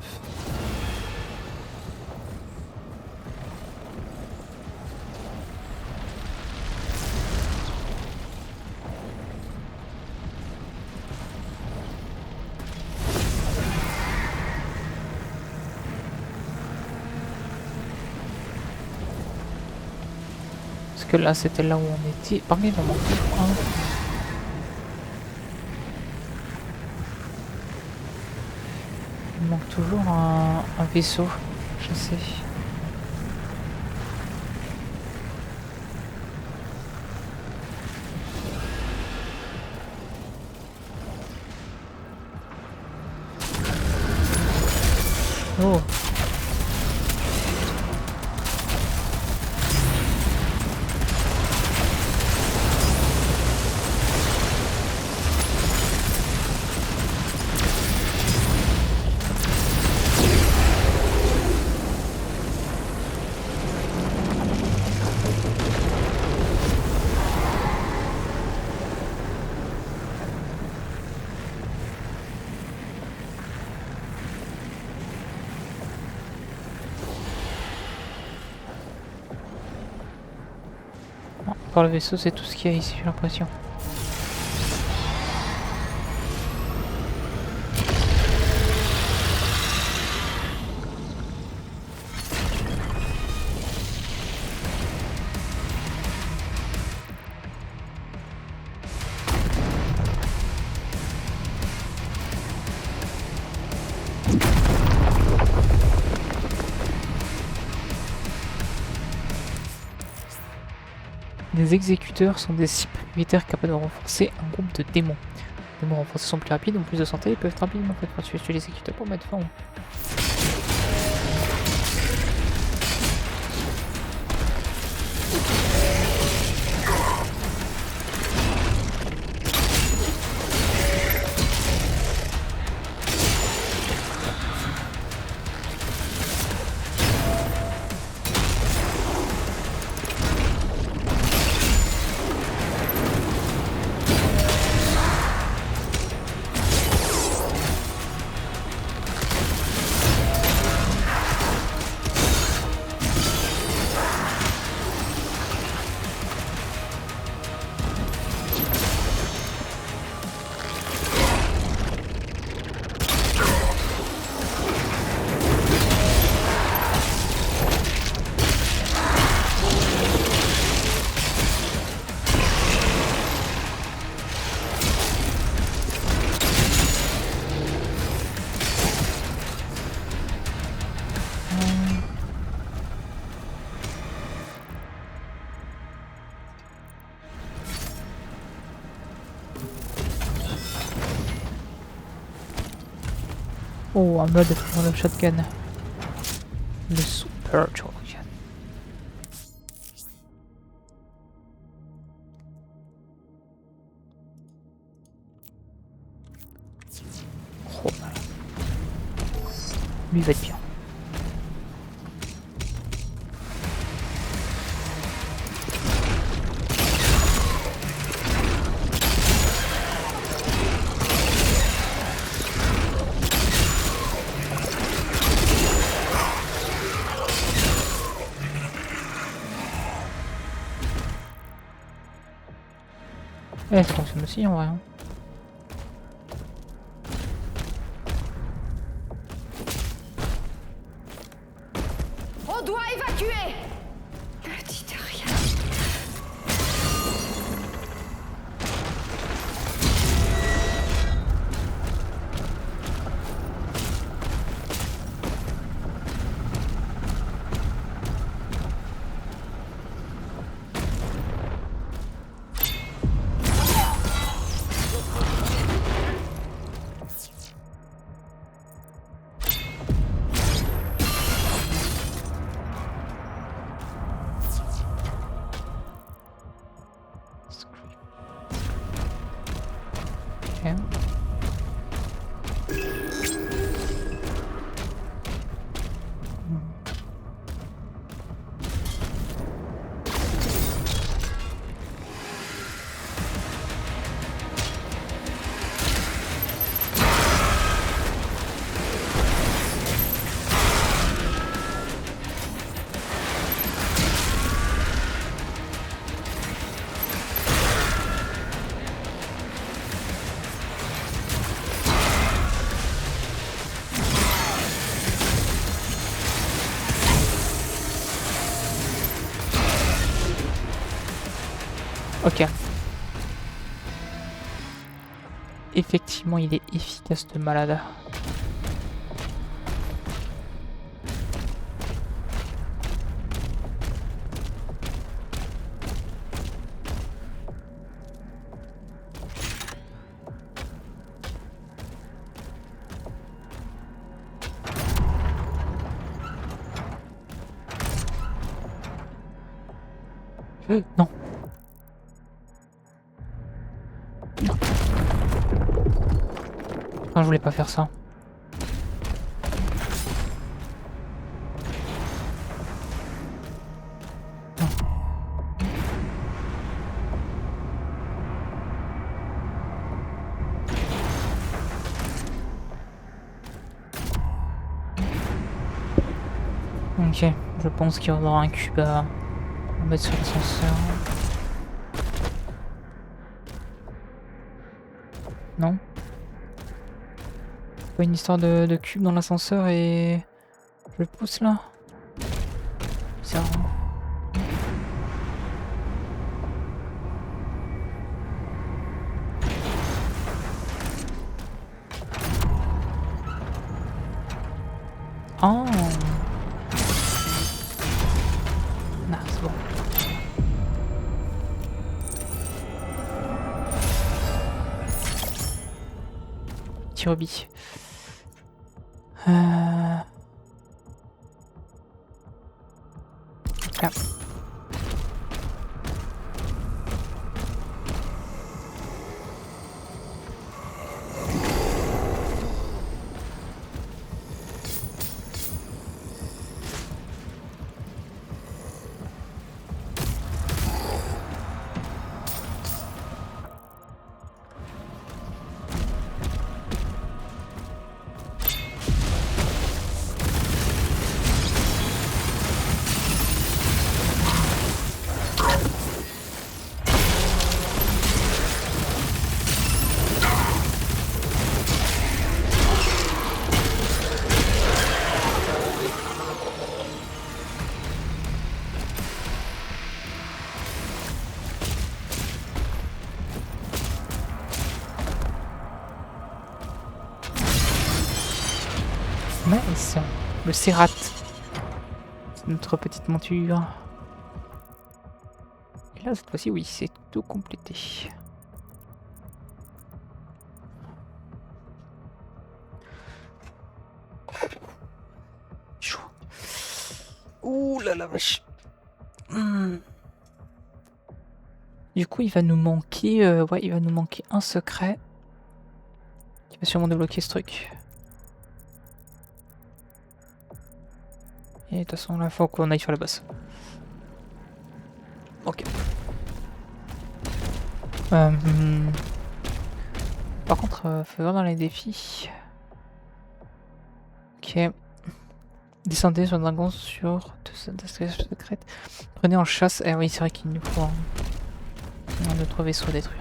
Parce que là c'était là où on était. Par contre il en manque toujours un. Il manque toujours un vaisseau. Je sais. Oh. Non, par le vaisseau c'est tout ce qu'il y a ici, j'ai l'impression. Les exécuteurs sont des cibles militaires capables de renforcer un groupe de démons. Les démons renforcés sont plus rapides, ont plus de santé et peuvent rapidement faire tuer les exécuteurs pour mettre fin au... Oh, un mode pour le shotgun. Le super shotgun. Oh, lui va être bien. Eh, ça fonctionne aussi en vrai. Hein. On doit évacuer! Ne dites rien. Okay. Ok. Effectivement, il est efficace de malade. Non. Non, je voulais pas faire ça. Non. Ok, je pense qu'il y aura un cube à mettre sur l'ascenseur. Non? Pas une histoire de cube dans l'ascenseur et je le pousse là? Bizarre. Oh! Non, c'est bon. Petit Ruby. Là. Nice. Le Serrat. C'est notre petite monture. Et là, cette fois-ci, oui, c'est tout complété. Chaud. Ouh là la vache. Du coup, il va nous manquer, ouais, il va nous manquer un secret. Qui va sûrement débloquer ce truc. Et de toute façon, là, faut qu'on aille sur la base. Ok. Par contre, faut voir dans les défis. Ok. Descendez sur un dragon sur deux secrètes. Prenez en chasse. Eh oui, c'est vrai qu'il nous faut un autre vaisseau à détruire.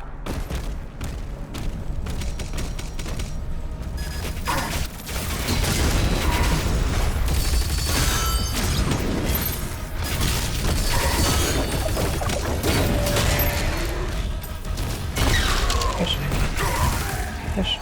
Cache. Cache.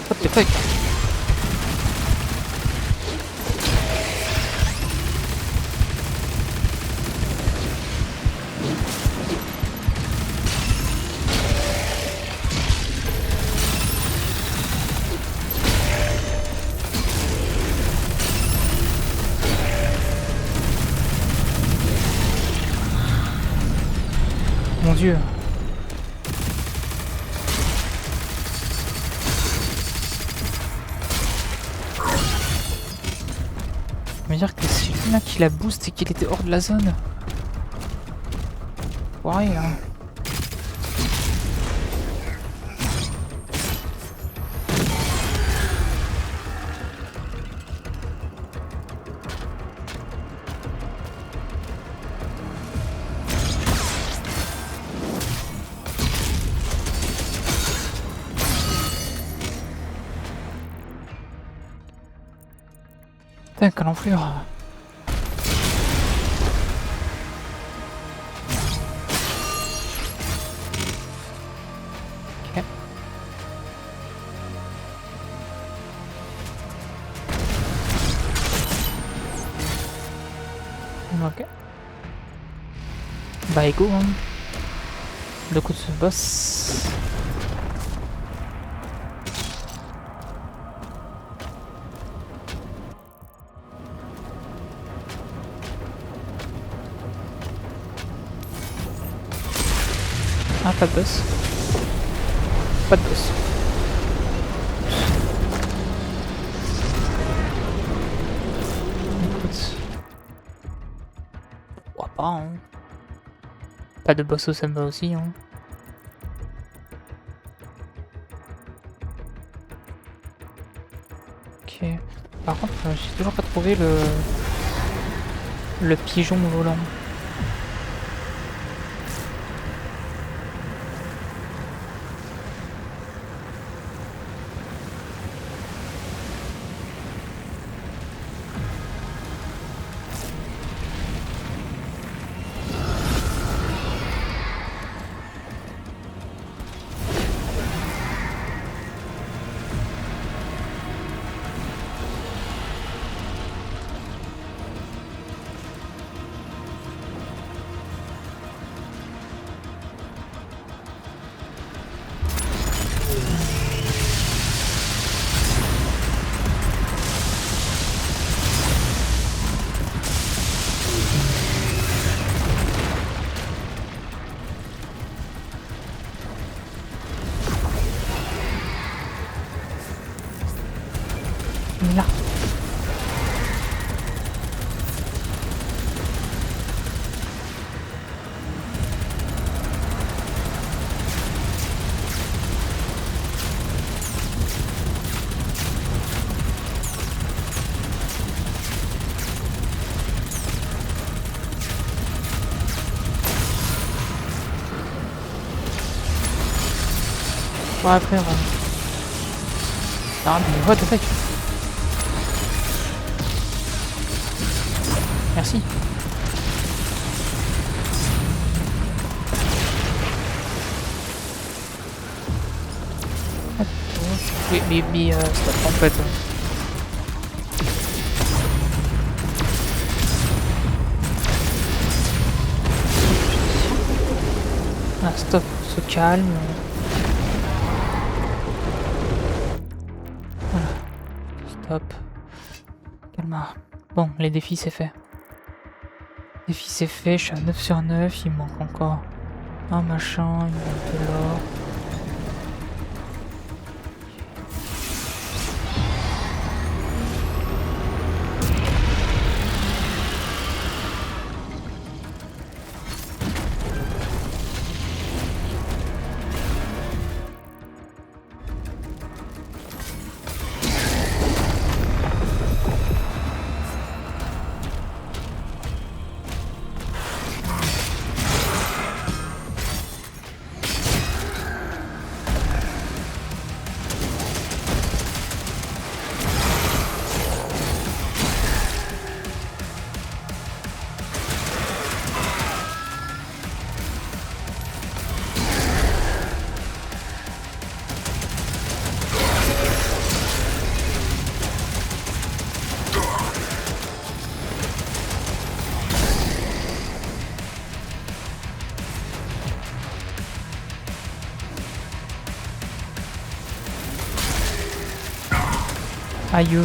What the fuck? Mon Dieu. Ça veut dire que c'est lui là qui la boost et qu'il était hors de la zone. enfoiré là. Putain, quelle enflure. Ok. Ok. Bah égo hein. Le coup de ce boss. Ah, pas de boss. Pas de boss. Écoute. Pourquoi pas, hein. Pas de boss au samba aussi, hein. Ok. Par contre, j'ai toujours pas trouvé le pigeon volant. Là. Ouais, frère. Ah, mais what the fuck? Merci. Mais stop en fait. Ah stop, se calme. Voilà. Stop. Calme. Bon, les défis c'est fait. Défi c'est fait, je suis à 9 sur 9, il me manque encore un machin, il me manque de l'or. Aïe.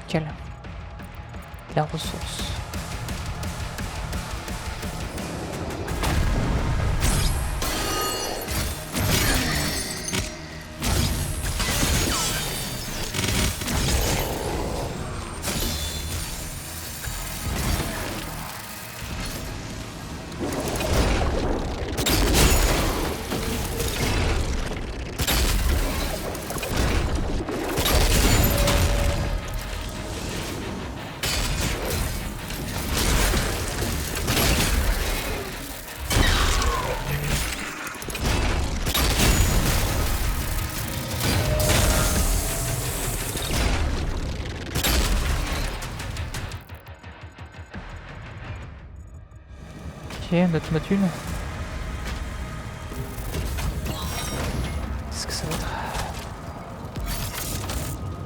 Quelle la ressource. notre module. Qu'est-ce que ça va être?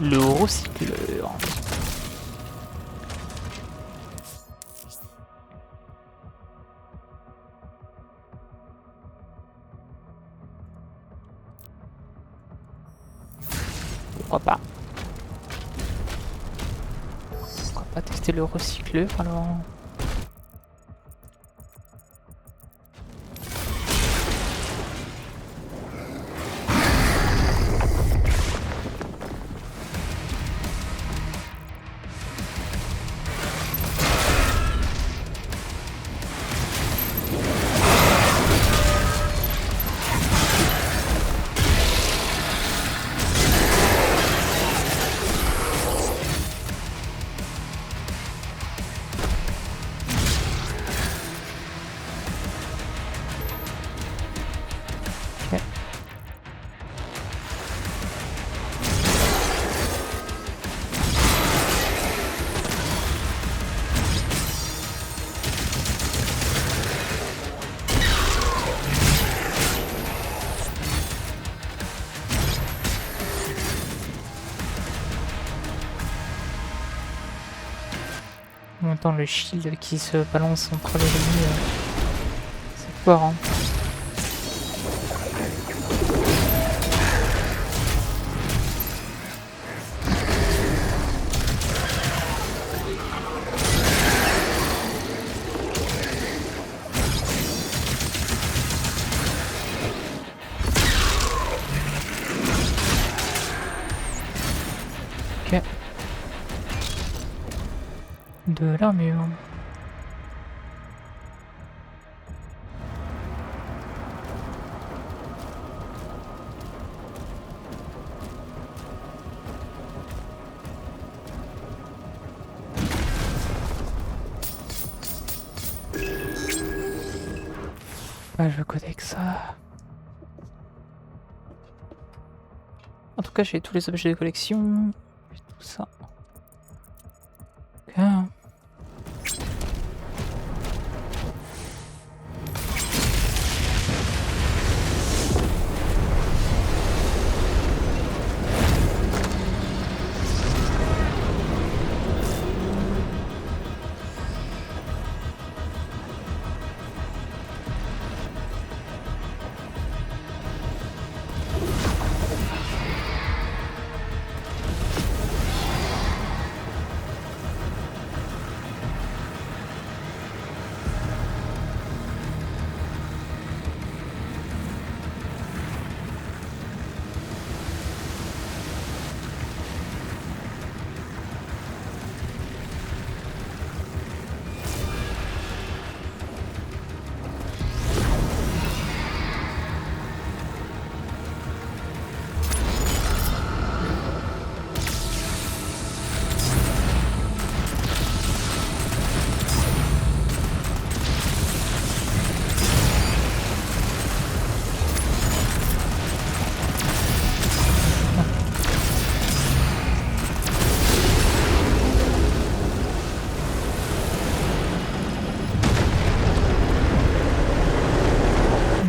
Le recycleur. Pourquoi pas? Pourquoi pas tester le recycleur alors? On entend le shield qui se balance entre les ennemis. C'est fort, hein. Ok. De l'armure. Ah, je connecte ça. En tout cas, j'ai tous les objets de collection. J'ai tout ça. Ok.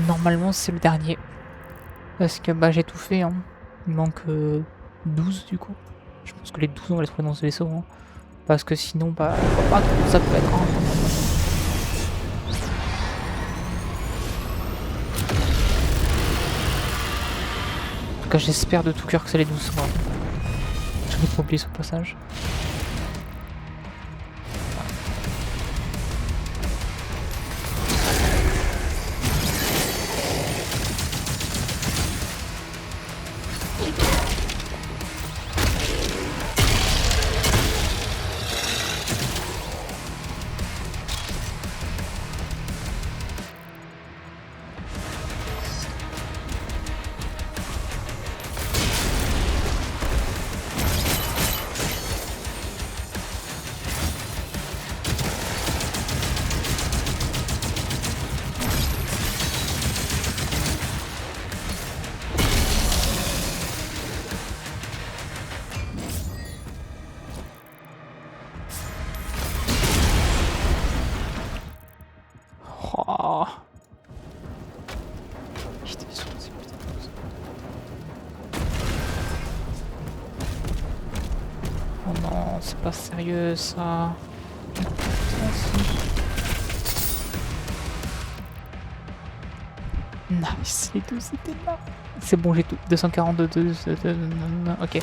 Normalement c'est le dernier. Parce que bah j'ai tout fait, hein. Il manque 12 du coup. Je pense que les 12 on va les trouver dans ce vaisseau, hein. Parce que sinon bah je vois pas comment ça peut être, hein. En tout cas j'espère de tout cœur que c'est les 12. Ouais. J'en ai pas oublié ce passage. Oh. Putain, ils sont- c'est putain de ça. Oh non, c'est pas sérieux ça. Putain, nice, les deux étaient là. C'est bon, j'ai tout. 242, ok.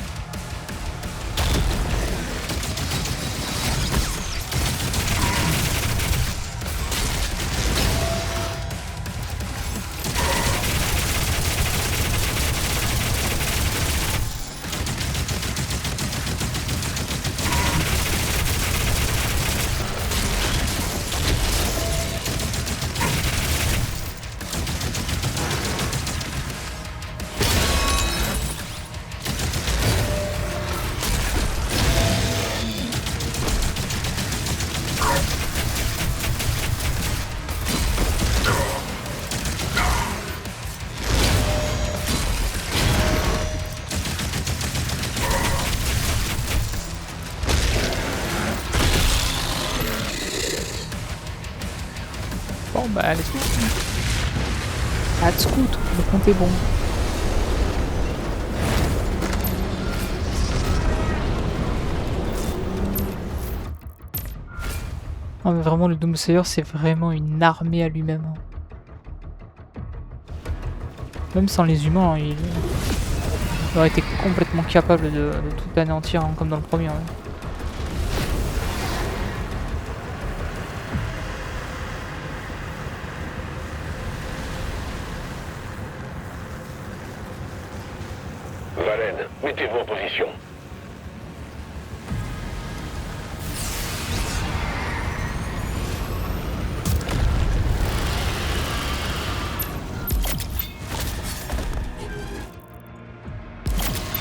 Bon bah let's go. Let's go, le compte est bon. Non mais vraiment le Doomsayer c'est vraiment une armée à lui-même. Même sans les humains, hein, il aurait été complètement capable de tout anéantir hein, comme dans le premier. Hein. Valen, mettez-vous en position.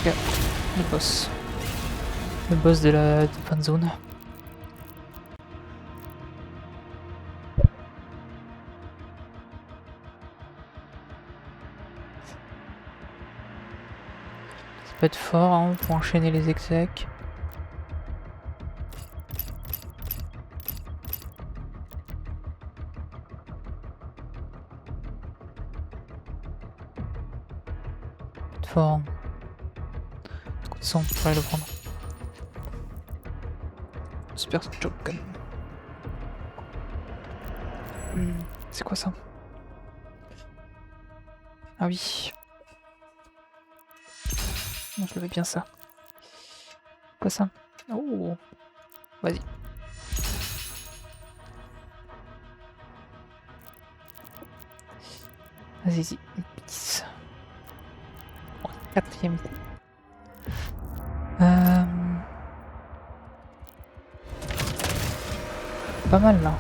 Ok, le boss. Le boss de la fan zone. Ça peut être fort hein, pour enchaîner les execs. Fort. Coup de sang, je vais le prendre. Super shotgun. C'est quoi ça? Ah oui. Non, je le veux bien ça. Quoi ça? Oh. Vas-y. Vas-y, pisse. Oh, quatrième coup. Pas mal là.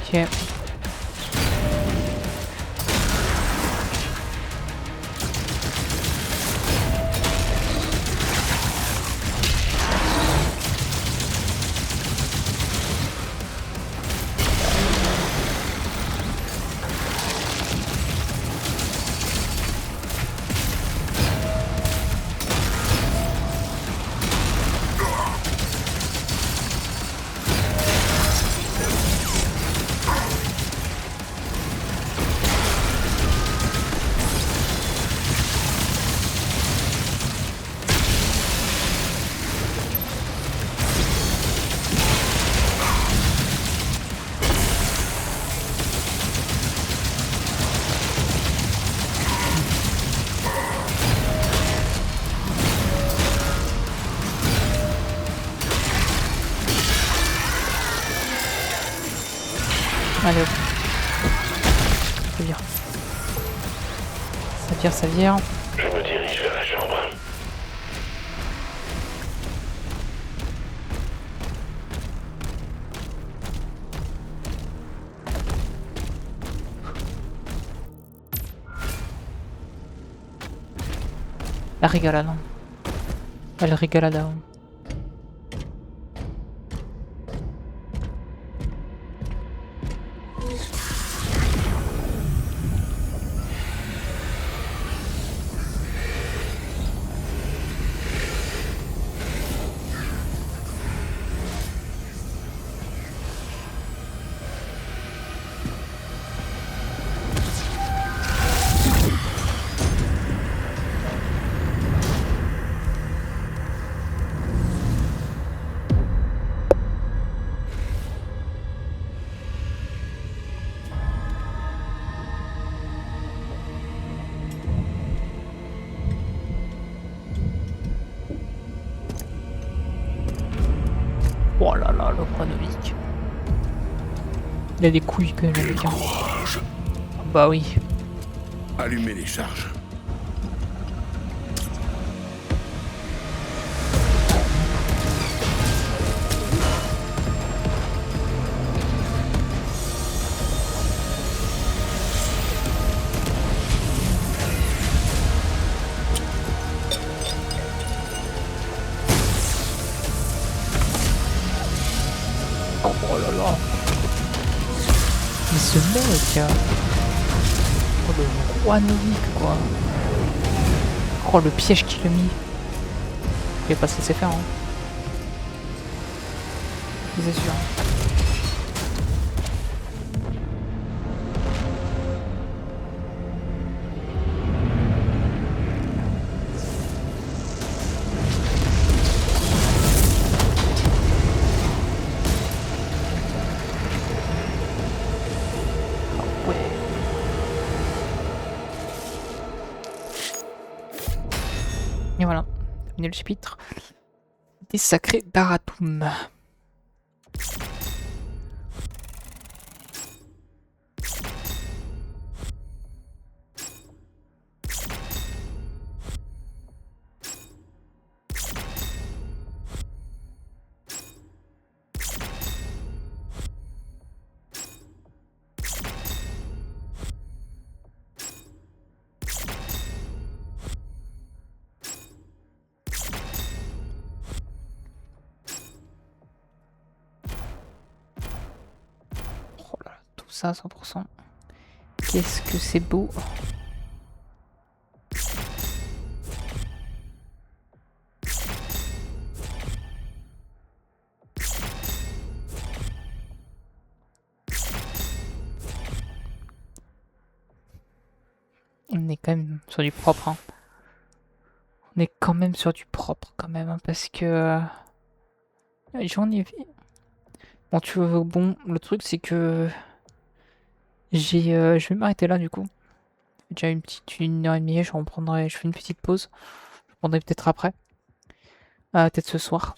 Ok. Allez hop. Ça vire. Ça vire, ça vire. Je me dirige vers la chambre. La regalada. El regalada. Oh là là, le chronomique. Il a des couilles quand même, le mec. Bah oui. Allumez les charges. Oh là là. Mais ce mec. Oh le chronomique quoi. Oh le piège qu'il a mis. Il va pas se laisser faire hein. C'est sûr. Et voilà, terminé le chapitre des sacrés d'Aratum. Oh là là, tout ça 100%. Qu'est-ce que c'est beau. On est quand même sur du propre. Hein. On est quand même sur du propre quand même hein, parce que j'en ai vu. Bon, tu vois, bon, le truc c'est que je vais m'arrêter là du coup. Déjà une petite 1h30, je fais une petite pause. Je reprendrai peut-être après. Peut-être ce soir.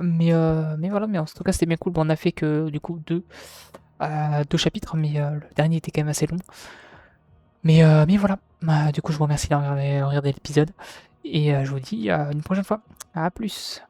Mais voilà, mais en tout cas c'était bien cool. Bon, on a fait que du coup deux chapitres, mais le dernier était quand même assez long. Mais voilà, du coup je vous remercie d'avoir regardé l'épisode. Et je vous dis à une prochaine fois. À plus.